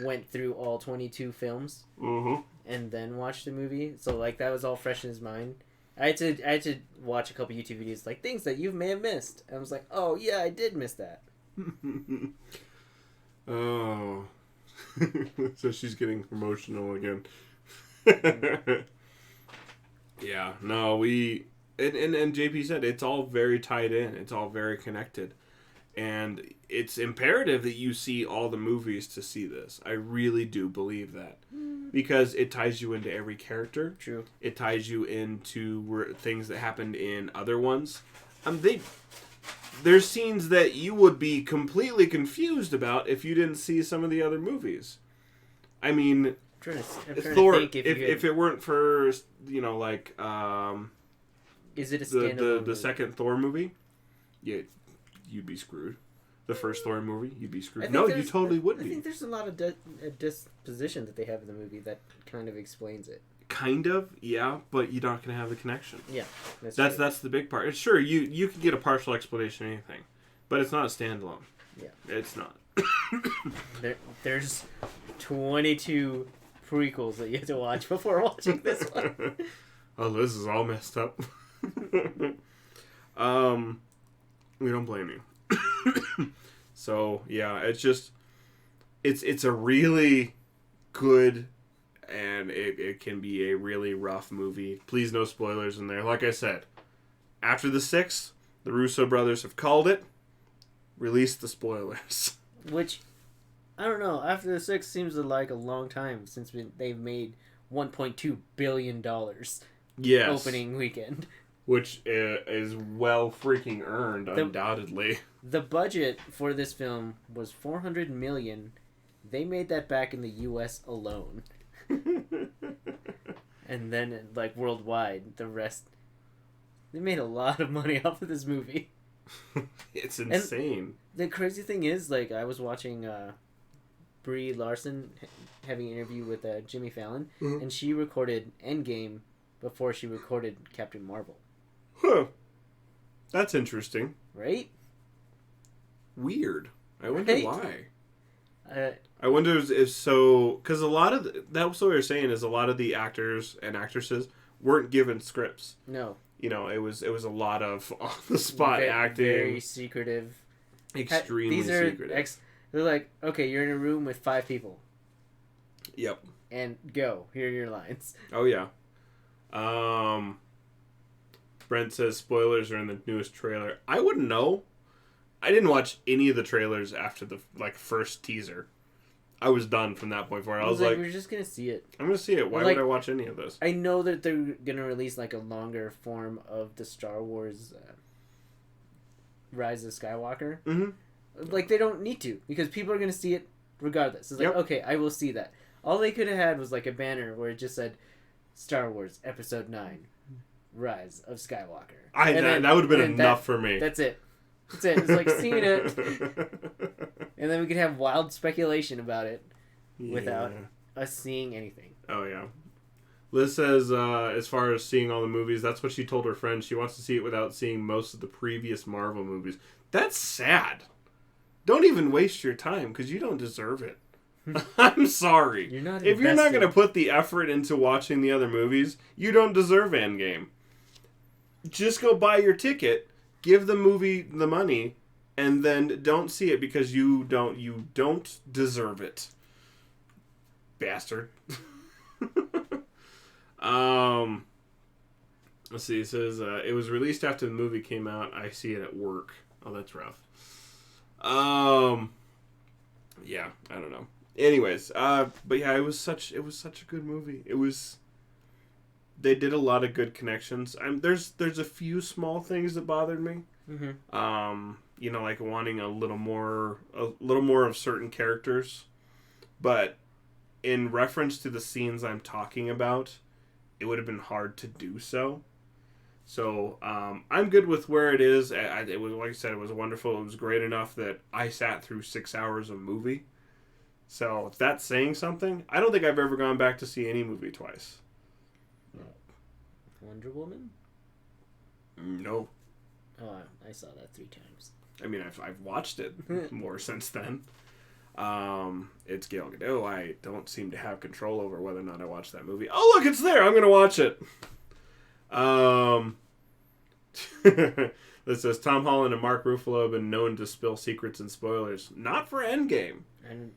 went through all 22 films and then watched the movie. So like that was all fresh in his mind. I had to watch a couple YouTube videos like things that you may have missed. And I was like, oh yeah, I did miss that. Oh. So she's getting emotional again. Yeah, no, and JP said it's all very tied in. It's all very connected. And it's imperative that you see all the movies to see this. I really do believe that. Because it ties you into every character. True. It ties you into things that happened in other ones. There's scenes that you would be completely confused about if you didn't see some of the other movies. I mean, Thor, if it weren't for, is it a standalone the second Thor movie? Yeah, you'd be screwed. The first Thor movie, you'd be screwed. No, you totally wouldn't. I think there's a lot of disposition that they have in the movie that kind of explains it. Kind of, yeah, but you're not going to have the connection. Yeah, that's the big part. Sure, you can get a partial explanation of anything, but it's not a standalone. Yeah, it's not. There's 22 prequels that you have to watch before watching this one. Oh, this is all messed up. We don't blame you. So yeah, it's a really good, and it can be a really rough movie. Please, no spoilers in there. Like I said, after the 6th, the Russo brothers have called it. Release the spoilers. Which, I don't know. After the 6th seems like a long time since they've made $1.2 billion. Yes. Opening weekend. Which is well freaking earned, undoubtedly. The budget for this film was $400 million. They made that back in the U.S. alone. And then, worldwide, the rest... They made a lot of money off of this movie. It's insane. And the crazy thing is, I was watching Brie Larson having an interview with Jimmy Fallon, and she recorded Endgame before she recorded Captain Marvel. Huh. That's interesting. Right? Weird. I wonder why. I wonder if so... Because a lot of... That's what they're saying is a lot of the actors and actresses weren't given scripts. No. It was a lot of on-the-spot acting. Very secretive. Extremely secretive. They're like, okay, you're in a room with 5 people. Yep. And go. Here are your lines. Oh, yeah. Brent says spoilers are in the newest trailer. I wouldn't know. I didn't watch any of the trailers after the first teaser. I was done from that point forward. I was like, we're just gonna see it. I'm gonna see it. Why would I watch any of this? I know that they're gonna release a longer form of the Star Wars Rise of Skywalker. Mm-hmm. They don't need to, because people are gonna see it regardless. It's okay, I will see that. All they could have had was a banner where it just said Star Wars Episode 9 Rise of Skywalker. That would have been enough for me. That's it. That's it. It's seeing it. And then we could have wild speculation about it without us seeing anything. Oh, yeah. Liz says, as far as seeing all the movies, that's what she told her friend. She wants to see it without seeing most of the previous Marvel movies. That's sad. Don't even waste your time, because you don't deserve it. I'm sorry. If you're not going to put the effort into watching the other movies, you don't deserve Endgame. Just go buy your ticket, give the movie the money, and then don't see it because you don't deserve it. Bastard. Let's see. It says it was released after the movie came out. I see it at work. Oh, that's rough. Yeah, I don't know. Anyways, but yeah, it was such a good movie. They did a lot of good connections. There's a few small things that bothered me. Mm-hmm. Wanting a little more of certain characters, but in reference to the scenes I'm talking about, it would have been hard to do so. So I'm good with where it is. It was, like I said, it was wonderful. It was great enough that I sat through 6 hours of movie. So if that's saying something, I don't think I've ever gone back to see any movie twice. Wonder Woman? No. Oh, I saw that 3 times. I mean, I've watched it more since then. It's Gal Gadot. I don't seem to have control over whether or not I watch that movie. Oh, look, it's there. I'm going to watch it. That says Tom Holland and Mark Ruffalo have been known to spill secrets and spoilers. Not for Endgame. And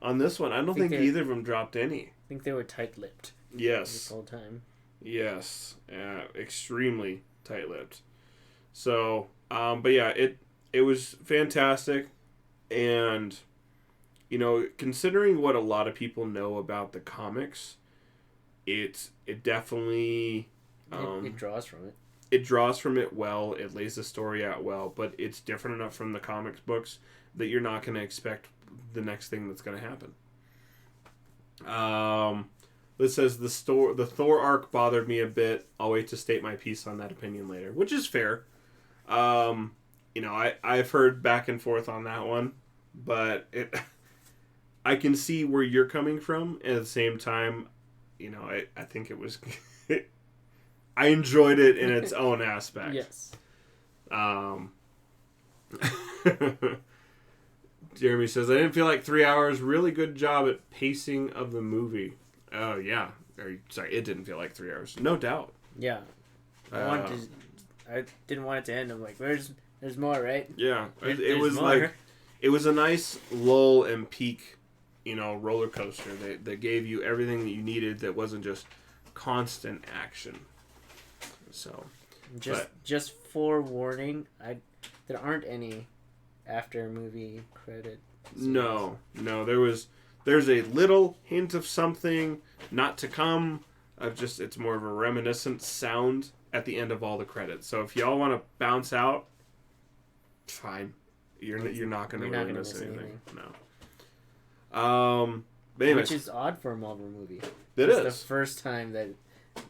On this one, I don't think either of them dropped any. I think they were tight-lipped. Yes. This whole time. Yes. Extremely tight-lipped. So, but yeah, it was fantastic. And, you know, considering what a lot of people know about the comics, it definitely... it draws from it. It draws from it well. It lays the story out well, but it's different enough from the comics books that you're not going to expect the next thing that's going to happen. This says the Thor arc bothered me a bit. I'll wait to state my piece on that opinion later, which is fair. You know, I've heard back and forth on that one, but I can see where you're coming from. And at the same time, you know, I think it was. I enjoyed it in its own aspect. Yes. Jeremy says, I didn't feel like 3 hours. Really good job at pacing of the movie. Oh, yeah. Sorry, it didn't feel like 3 hours. No doubt. Yeah. I didn't want it to end. I'm like, there's more, right? Yeah. It was more. like, it was a nice lull and peak, you know, roller coaster that gave you everything that you needed that wasn't just constant action. So, just forewarning, there aren't any after movie credits. No. There's a little hint of something not to come. It's more of a reminiscent sound at the end of all the credits. So if y'all want to bounce out, fine. You're not going to really miss anything. No. But anyways, which is odd for a Marvel movie. It's the first time that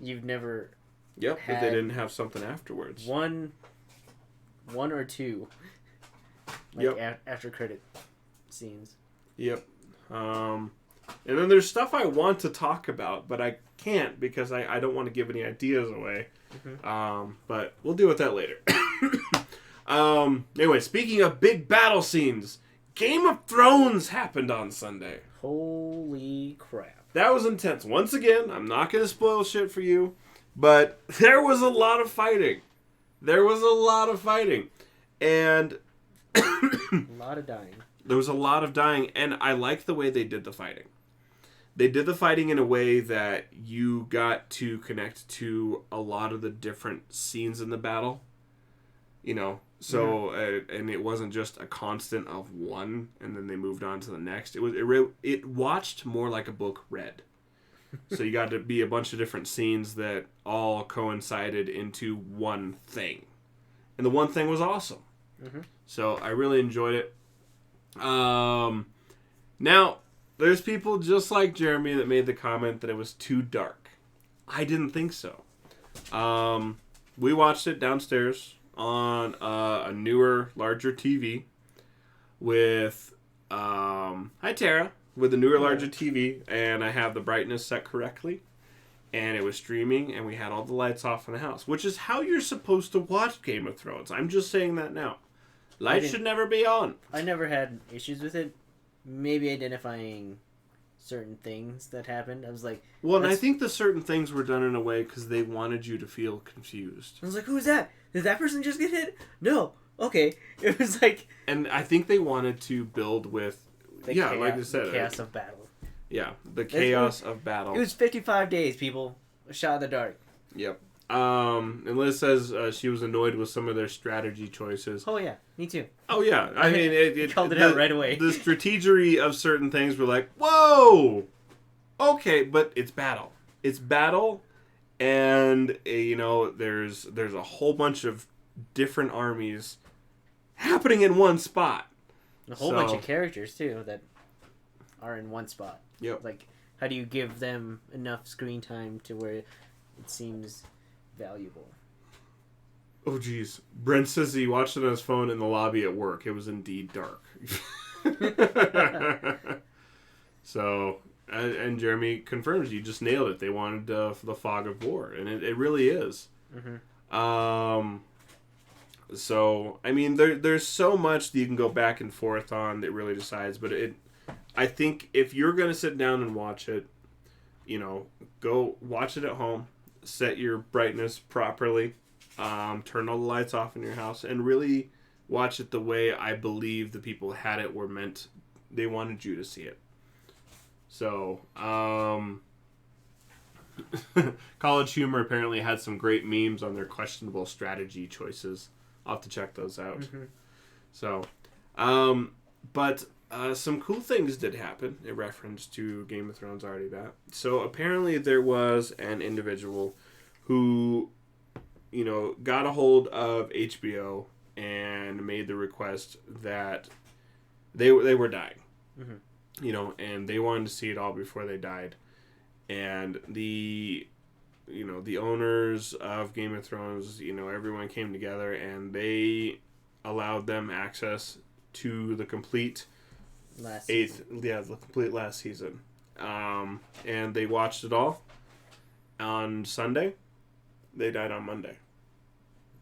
you've never. Yep, if they didn't have something afterwards. One or two. After credit scenes. Yep. And then there's stuff I want to talk about, but I can't because I don't want to give any ideas away. Mm-hmm. But we'll deal with that later. Anyway, speaking of big battle scenes, Game of Thrones happened on Sunday. Holy crap. That was intense. Once again, I'm not going to spoil shit for you. But there was a lot of fighting. And a lot of dying. There was a lot of dying, and I liked the way they did the fighting. They did the fighting in a way that you got to connect to a lot of the different scenes in the battle. You know, so and it wasn't just a constant of one, and then they moved on to the next. It watched more like a book read. So you got to be a bunch of different scenes that all coincided into one thing. And the one thing was awesome. Mm-hmm. So I really enjoyed it. Now, there's people just like Jeremy that made the comment that it was too dark. I didn't think so. We watched it downstairs on a newer, larger TV with... hi, Tara. With a newer, larger TV, and I have the brightness set correctly, and it was streaming, and we had all the lights off in the house, which is how you're supposed to watch Game of Thrones. I'm just saying that now. Lights should never be on. I never had issues with it. Maybe identifying certain things that happened. I was like... Well, and I think the certain things were done in a way because they wanted you to feel confused. I was like, who's that? Did that person just get hit? No. Okay. It was like... And I think they wanted to build with... like I said. The chaos of battle. Yeah, the chaos of battle. It was 55 days, people. A shot in the dark. Yep. And Liz says she was annoyed with some of their strategy choices. Oh, yeah. Me too. Oh, yeah. I mean, it called it out right away. The strategery of certain things were like, whoa! Okay, but it's battle. It's battle, and, you know, there's a whole bunch of different armies happening in one spot. A whole bunch of characters, too, that are in one spot. Yep. Like, how do you give them enough screen time to where it seems valuable? Oh, geez. Brent says he watched it on his phone in the lobby at work. It was indeed dark. So, and Jeremy confirms you just nailed it. They wanted the fog of war, and it really is. Mm-hmm. So, I mean, there's so much that you can go back and forth on that really decides, but I think if you're going to sit down and watch it, you know, go watch it at home, set your brightness properly, turn all the lights off in your house, and really watch it the way I believe the people who had it were meant. They wanted you to see it. So, College Humor apparently had some great memes on their questionable strategy choices. I'll have to check those out. Mm-hmm. So, but some cool things did happen in reference to Game of Thrones already that. So apparently there was an individual who, got a hold of HBO and made the request that they were dying. Mm-hmm. And they wanted to see it all before they died. And the owners of Game of Thrones, everyone came together and they allowed them access to the complete the complete last season. And they watched it all on Sunday. They died on Monday.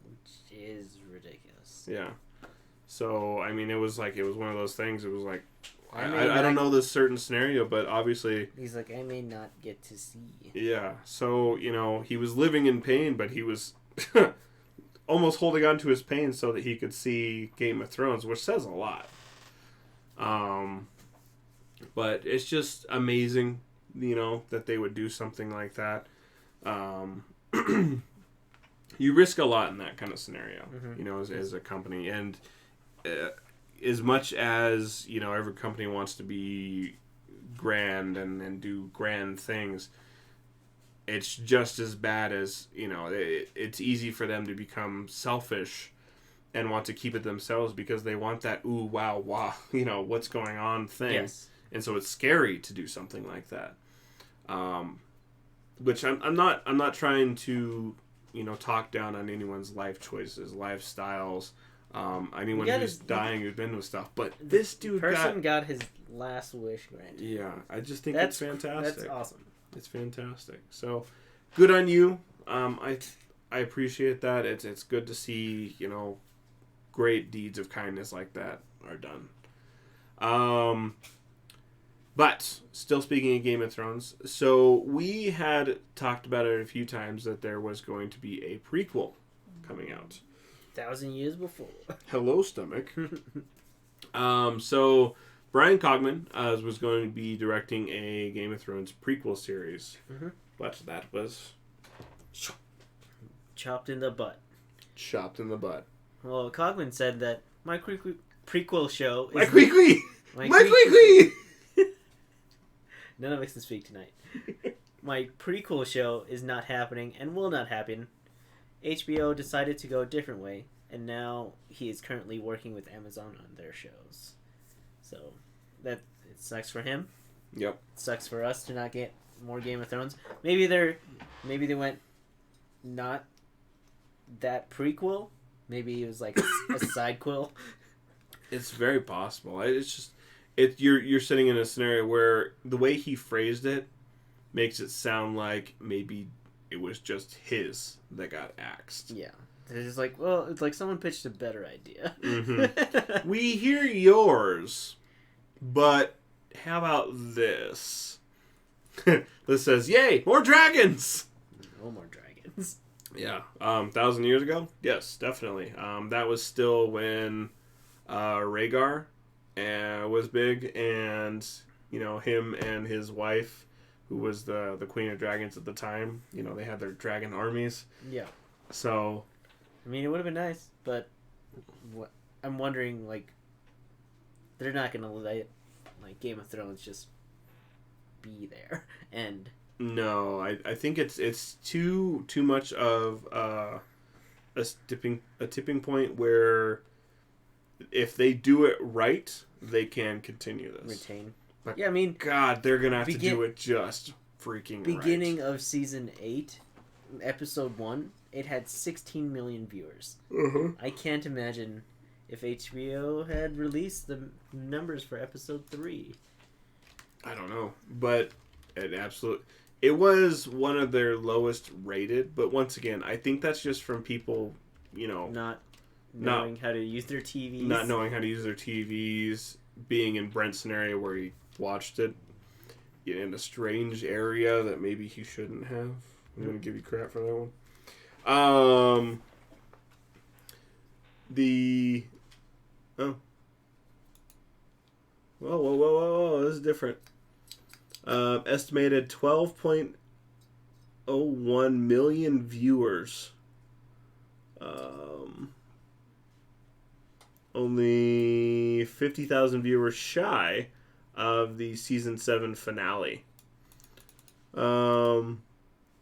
Which is ridiculous. Yeah. So, I mean, it was one of those things. It was like, I don't know this certain scenario, but obviously... He's like, I may not get to see. Yeah. So, he was living in pain, but he was almost holding on to his pain so that he could see Game of Thrones, which says a lot. But it's just amazing, that they would do something like that. You risk a lot in that kind of scenario, mm-hmm. As a company. And as much as, every company wants to be grand and do grand things, it's just as bad as, it's easy for them to become selfish and want to keep it themselves because they want that ooh, wow, what's going on thing. Yes. And so it's scary to do something like that. Which I'm not trying to, talk down on anyone's life choices, lifestyles, anyone who's dying who's been with stuff. But this dude got his last wish granted. Yeah, I just think it's fantastic. That's awesome. It's fantastic. So, good on you. I appreciate that. It's good to see, great deeds of kindness like that are done. But still speaking of Game of Thrones, so we had talked about it a few times that there was going to be a prequel coming out. 1,000 years before. Hello, stomach. So Brian Cogman was going to be directing a Game of Thrones prequel series, mm-hmm. but that was chopped in the butt. Chopped in the butt. Well, Cogman said that my prequel show is... My prequel! None of us can speak tonight. My prequel show is not happening and will not happen. HBO decided to go a different way, and now he is currently working with Amazon on their shows. So, it sucks for him. Yep. It sucks for us to not get more Game of Thrones. Maybe they went not that prequel. Maybe it was like a side quill. It's very possible. It's just you're sitting in a scenario where the way he phrased it makes it sound like maybe it was just his that got axed. Yeah. It's like, well, it's like someone pitched a better idea. Mm-hmm. We hear yours, but how about this? This says, yay, more dragons! No more dragons. Yeah. 1,000 years ago? Yes, definitely. That was still when Rhaegar was big, and, him and his wife, who was the Queen of Dragons at the time, they had their dragon armies. Yeah. So... I mean, it would have been nice, but I'm wondering, they're not going to let, Game of Thrones just be there. And no, I think it's too much of a tipping point where if they do it right, they can continue this. Retain. But yeah, I mean... God, they're going to have to do it just freaking Beginning of Season 8, Episode 1... It had 16 million viewers. Uh-huh. I can't imagine if HBO had released the numbers for episode 3. I don't know, but it was one of their lowest rated. But once again, I think that's just from people, not knowing how to use their TVs. Not knowing how to use their TVs, being in Brent's scenario where he watched it in a strange area that maybe he shouldn't have. I'm going to give you crap for that one. the... Oh. Whoa. This is different. Estimated 12.01 million viewers. Only 50,000 viewers shy of the season 7 finale. Two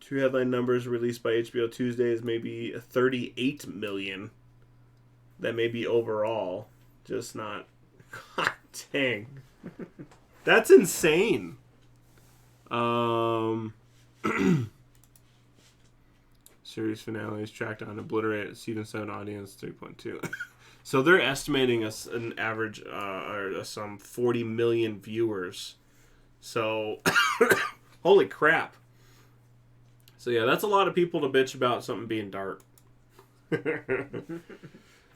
headline numbers released by HBO Tuesday is maybe 38 million. That may be overall, just not. God dang, that's insane. Series finales tracked on obliterate season 7 audience 3.2. So they're estimating us an average or some 40 million viewers. So holy crap. So yeah, that's a lot of people to bitch about something being dark.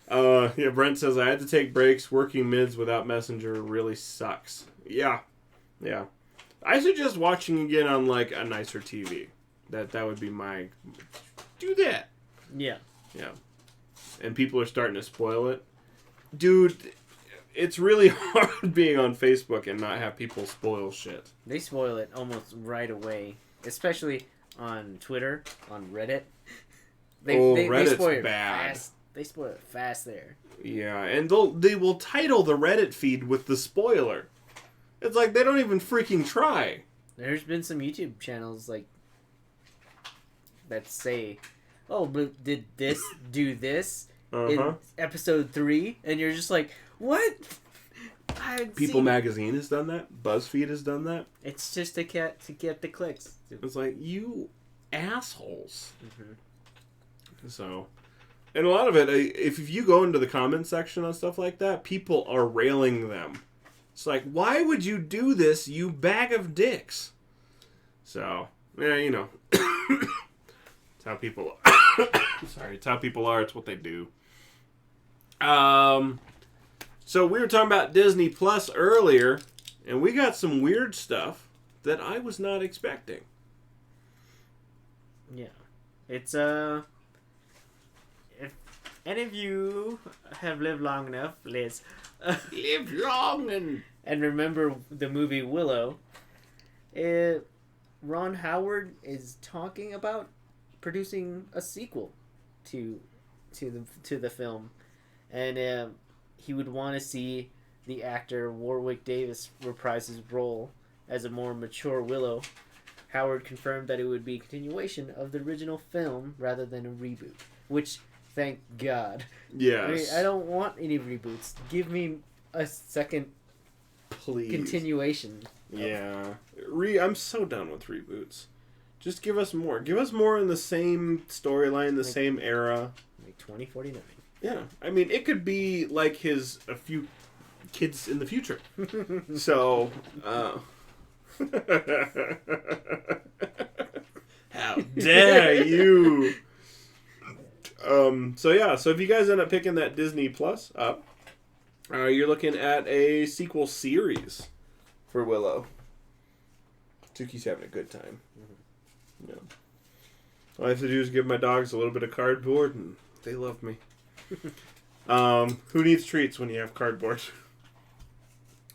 Yeah, Brent says I had to take breaks. Working mids without Messenger really sucks. Yeah. I suggest watching again on like a nicer TV. That would be my. Do that. Yeah. And people are starting to spoil it, dude. It's really hard being on Facebook and not have people spoil shit. They spoil it almost right away, especially on Twitter, on Reddit. Reddit's spoil it bad. Fast. They spoil it fast there. Yeah, and they will title the Reddit feed with the spoiler. It's like they don't even freaking try. There's been some YouTube channels like that say, "Oh, but did this do this in episode 3?" And you're just like, "What?" People Magazine has done that. BuzzFeed has done that. It's just to get the clicks. It's like, you assholes. So, and a lot of it, if you go into the comment section on stuff like that, people are railing them. It's like, why would you do this, you bag of dicks? So, yeah, you know. It's how people sorry, it's how people are. It's what they do. So we were talking about Disney Plus earlier, and we got some weird stuff that I was not expecting. Yeah. It's, if any of you have lived long enough, Liz, live long and remember the movie Willow, Ron Howard is talking about producing a sequel to the film, and he would want to see the actor Warwick Davis reprise his role as a more mature Willow. Howard confirmed that it would be a continuation of the original film rather than a reboot, which, thank God. Yes. I don't want any reboots. Give me a second, please, continuation. Yeah. I'm so done with reboots. Just give us more. Give us more in the same storyline, the same era. Like 2049. Yeah. I mean, it could be like a few kids in the future. So, how dare you? So if you guys end up picking that Disney Plus up, you're looking at a sequel series for Willow. Tuki's having a good time. Yeah. All I have to do is give my dogs a little bit of cardboard, and they love me. Who needs treats when you have cardboard?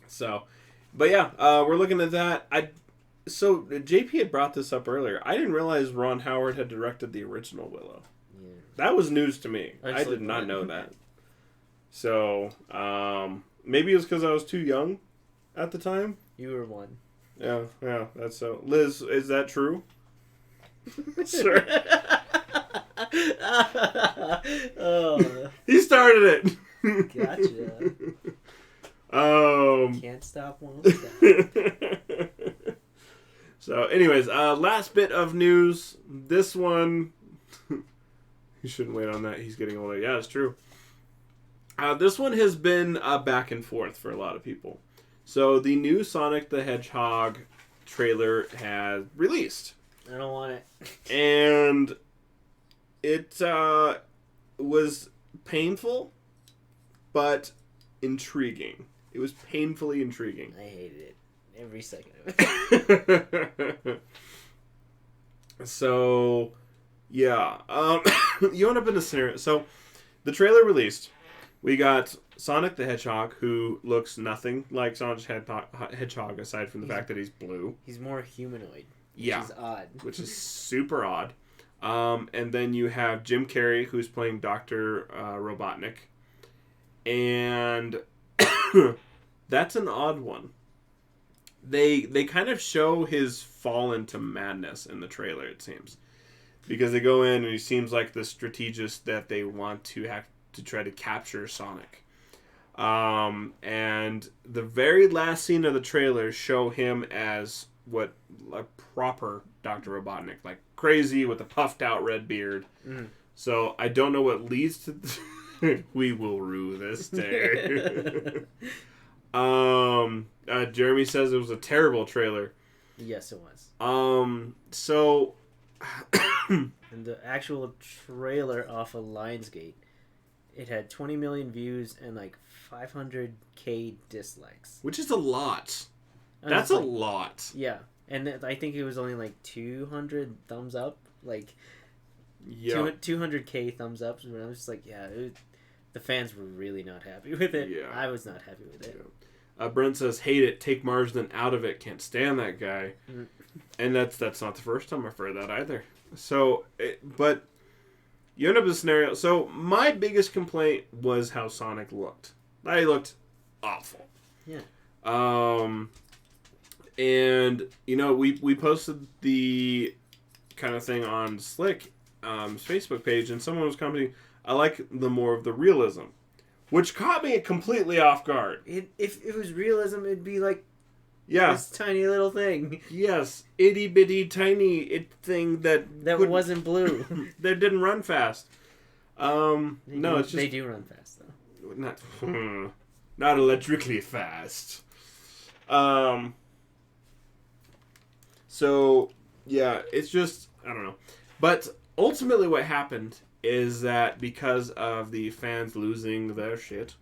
So, but yeah, we're looking at that. So JP had brought this up earlier. I didn't realize Ron Howard had directed the original Willow. Yeah. That was news to me. I did not know that. So, maybe it was because I was too young at the time. You were one. Yeah, that's so. Liz, is that true? Sure. Oh. He started it. Gotcha. Can't stop, won't stop. So, anyways, last bit of news. This one, you shouldn't wait on that. He's getting older. Yeah, it's true. This one has been back and forth for a lot of people. So, the new Sonic the Hedgehog trailer has released. I don't want it. And it was painful, but intriguing. It was painfully intriguing. I hated it. Every second of it. So, yeah. You end up in a scenario. So, the trailer released, We got Sonic the Hedgehog, who looks nothing like Sonic the Hedgehog, aside from the fact that he's blue. He's more humanoid, which is odd. Which is super odd. And then you have Jim Carrey, who's playing Dr. Robotnik. And that's an odd one. They kind of show his fall into madness in the trailer, it seems. Because they go in and he seems like the strategist that they want to have to try to capture Sonic. And the very last scene of the trailer show him as what a proper Dr. Robotnik, like crazy with a puffed out red beard. Mm. So I don't know what leads to we will rue this day. Jeremy says it was a terrible trailer. Yes, it was. So and the actual trailer off of Lionsgate, it had 20 million views and like 500K dislikes, which is a lot. That's a lot. Yeah, and I think it was only like 200 thumbs up, like 200K thumbs up. And I was just like, the fans were really not happy with it. Yeah, I was not happy with it. Yeah. Brent says, "Hate it. Take Marsden out of it. Can't stand that guy." Mm. And that's not the first time I've heard that either. So, but you end up in a scenario. So my biggest complaint was how Sonic looked. He looked awful. Yeah. And we posted the kind of thing on Slick Facebook page, and someone was commenting, "I like the more of the realism," which caught me completely off guard. If it was realism, it'd be like this tiny little thing. Yes, itty bitty tiny thing that wasn't blue. That didn't run fast. It's just they do run fast though. Not electrically fast. So yeah, it's just I don't know, but ultimately what happened is that because of the fans losing their shit,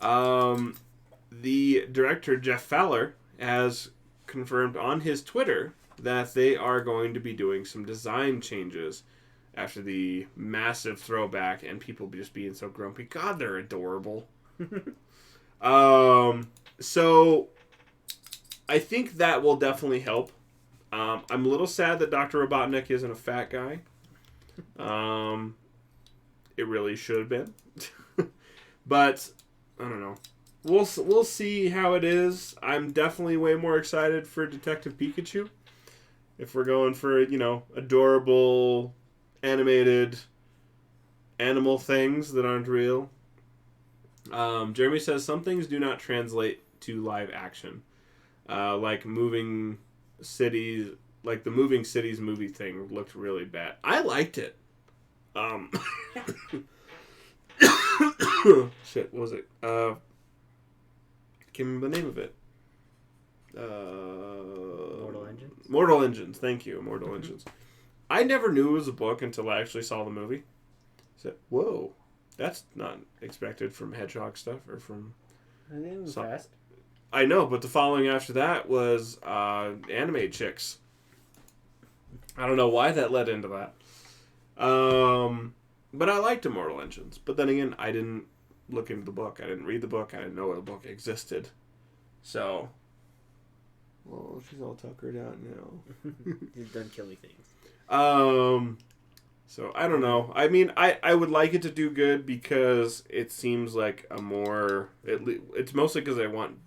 the director Jeff Fowler has confirmed on his Twitter that they are going to be doing some design changes after the massive throwback and people just being so grumpy. God, they're adorable. So I think that will definitely help. I'm a little sad that Dr. Robotnik isn't a fat guy. It really should have been. But I don't know. We'll see how it is. I'm definitely way more excited for Detective Pikachu. If we're going for, adorable, animated animal things that aren't real. Jeremy says some things do not translate to live action. Like moving cities, like the Moving Cities movie thing looked really bad. I liked it. Shit, what was it? Can't remember the name of it. Mortal Engines? Mortal Engines, thank you. Mortal Engines. I never knew it was a book until I actually saw the movie. I said, whoa, that's not expected from Hedgehog stuff or from... I think it was fast. I know, but the following after that was anime chicks. I don't know why that led into that. But I liked Immortal Engines. But then again, I didn't look into the book. I didn't read the book. I didn't know the book existed. So, well, she's all tuckered out now. You've done killy things. So I don't know. I mean, I would like it to do good because it seems like a more... It's mostly because I want...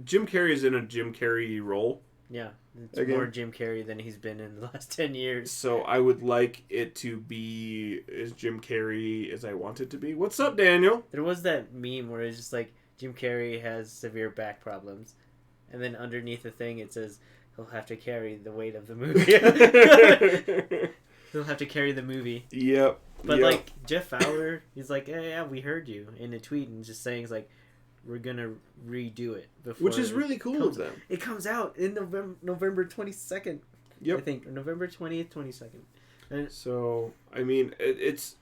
Jim Carrey's in a Jim Carrey role. Yeah. It's more Jim Carrey than he's been in the last 10 years. So I would like it to be as Jim Carrey as I want it to be. What's up, Daniel? There was that meme where it's just like, Jim Carrey has severe back problems. And then underneath the thing it says, he'll have to carry the weight of the movie. He'll have to carry the movie. Yep. But like, Jeff Fowler, he's like, yeah, we heard you. In a tweet and just saying, it's like, we're gonna redo it before. Which is really cool of them. It comes out in November 22nd. Yep. I think, or November 20th, 22nd. And so, I mean, it's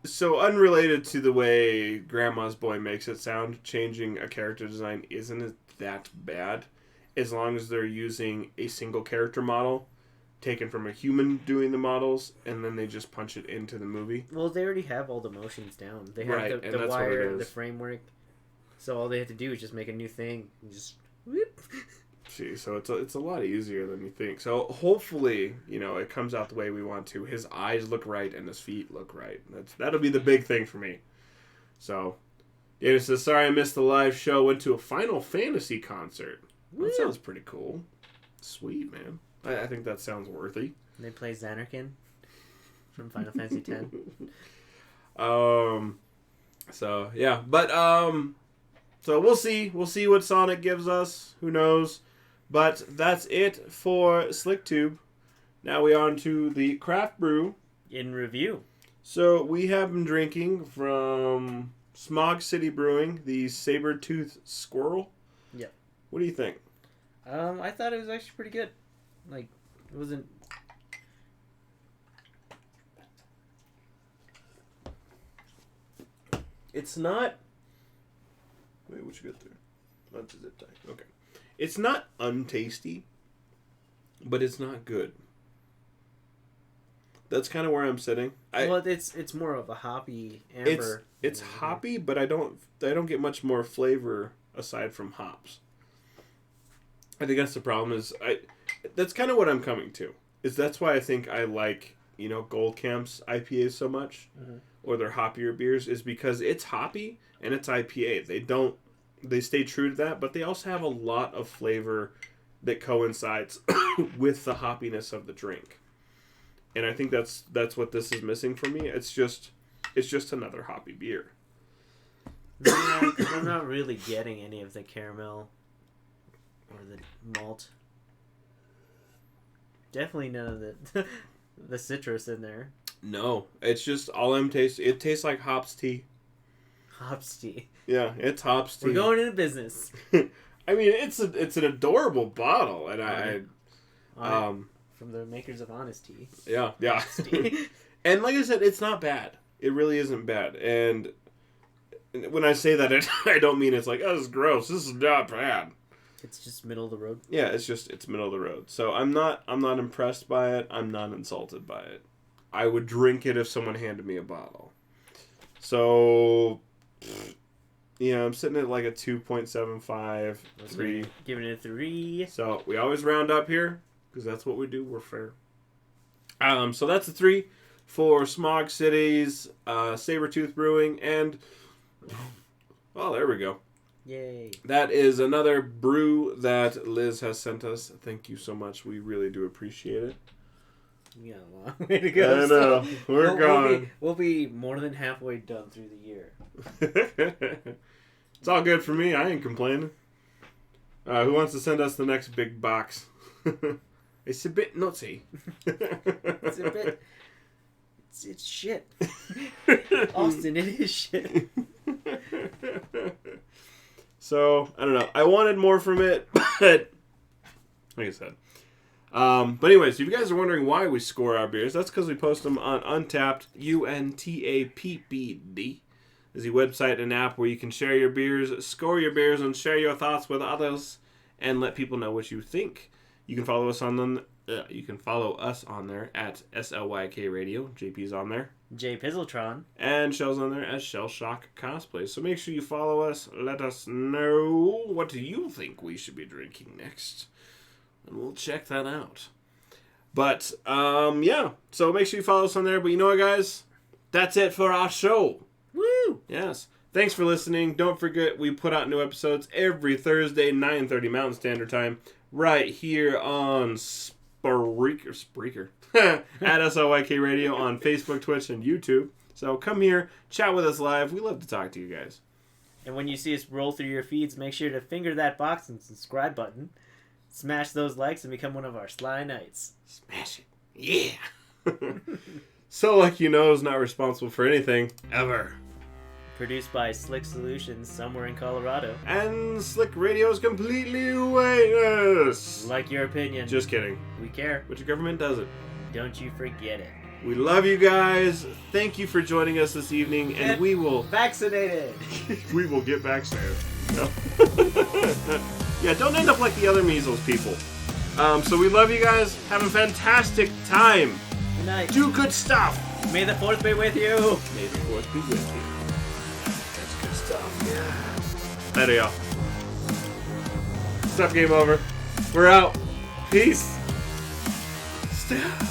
so unrelated to the way Grandma's Boy makes it sound. Changing a character design isn't that bad, as long as they're using a single character model taken from a human doing the models, and then they just punch it into the movie. Well, they already have all the motions down. They have Right, the wire, the framework. So all they have to do is just make a new thing. And just whoop. See, so it's a lot easier than you think. So hopefully, it comes out the way we want to. His eyes look right and his feet look right. That'll be the big thing for me. So, Dana says, sorry I missed the live show. Went to a Final Fantasy concert. Woo. That sounds pretty cool. Sweet, man. I think that sounds worthy. They play Xanarkin from Final Fantasy X. So yeah, but so we'll see what Sonic gives us. Who knows? But that's it for SlickTube. Now we on to the craft brew In review. So we have been drinking from Smog City Brewing the Saber-Tooth Squirrel. Yep. What do you think? I thought it was actually pretty good. Like, it wasn't. It's not. Wait, what you got there? That's a zip tie. Okay. It's not untasty, but it's not good. That's kind of where I'm sitting. Well, it's more of a hoppy amber. It's hoppy, but I don't get much more flavor aside from hops. I think that's the problem. That's kind of what I'm coming to. That's why I think I like Gold Camp's IPAs so much, or their hoppier beers, is because it's hoppy and it's IPA. They stay true to that, but they also have a lot of flavor that coincides with the hoppiness of the drink. And I think that's what this is missing for me. It's just another hoppy beer. I'm not really getting any of the caramel or the malt. Definitely none of the citrus in there. No, it's just all I'm tasting. It tastes like hops tea. Hops tea. Yeah, it's hops tea. We're going into business. I mean, it's an adorable bottle, and from the makers of Honesty. Yeah. And like I said, it's not bad. It really isn't bad. And when I say that, I don't mean it's like, oh, this is gross. This is not bad. It's just middle of the road. Yeah, it's middle of the road. So I'm not impressed by it. I'm not insulted by it. I would drink it if someone handed me a bottle. So, I'm sitting at like a 2.75, 3. Giving it a 3. So we always round up here because that's what we do. We're fair. So that's a 3 for Smog City's Saber-Tooth Brewing, and there we go. Yay. That is another brew that Liz has sent us. Thank you so much. We really do appreciate it. We got a long way to go. I know. We're gone. We'll be more than halfway done through the year. It's all good for me. I ain't complaining. Who wants to send us the next big box? It's a bit nutty. It's a bit... It's shit. Austin, it is shit. So, I don't know. I wanted more from it, but like I said. But anyways, if you guys are wondering why we score our beers, that's because we post them on Untappd, UNTAPPD. Is the website and app where you can share your beers, score your beers, and share your thoughts with others, and let people know what you think. You can follow us on them. You can follow us on there at SLYK Radio. JP's on there. J Pizzletron. And Shell's on there as Shell Shock Cosplay. So make sure you follow us. Let us know what do you think we should be drinking next. And we'll check that out. But, yeah. So make sure you follow us on there. But you know what, guys? That's it for our show. Woo! Yes. Thanks for listening. Don't forget, we put out new episodes every Thursday, 9:30 Mountain Standard Time, right here on Spreaker. At SLYK Radio on Facebook, Twitch, and YouTube. So come here, chat with us live. We love to talk to you guys. And when you see us roll through your feeds, make sure to finger that box and subscribe button. Smash those likes and become one of our Sly Knights. Smash it. Yeah. So Like You Know is not responsible for anything, ever. Produced by Slick Solutions somewhere in Colorado. And Slick Radio is completely weightless. Like your opinion. Just kidding. We care. But your government does it. Don't you forget it. We love you guys. Thank you for joining us this evening, and we will... Vaccinated! We will get vaccinated. No. Yeah, don't end up like the other measles people. So we love you guys. Have a fantastic time. Good night. Do good stuff. May the 4th be with you. May the 4th be with you. That's good stuff. Yeah. Later, y'all. Stop, game over. We're out. Peace. Stop.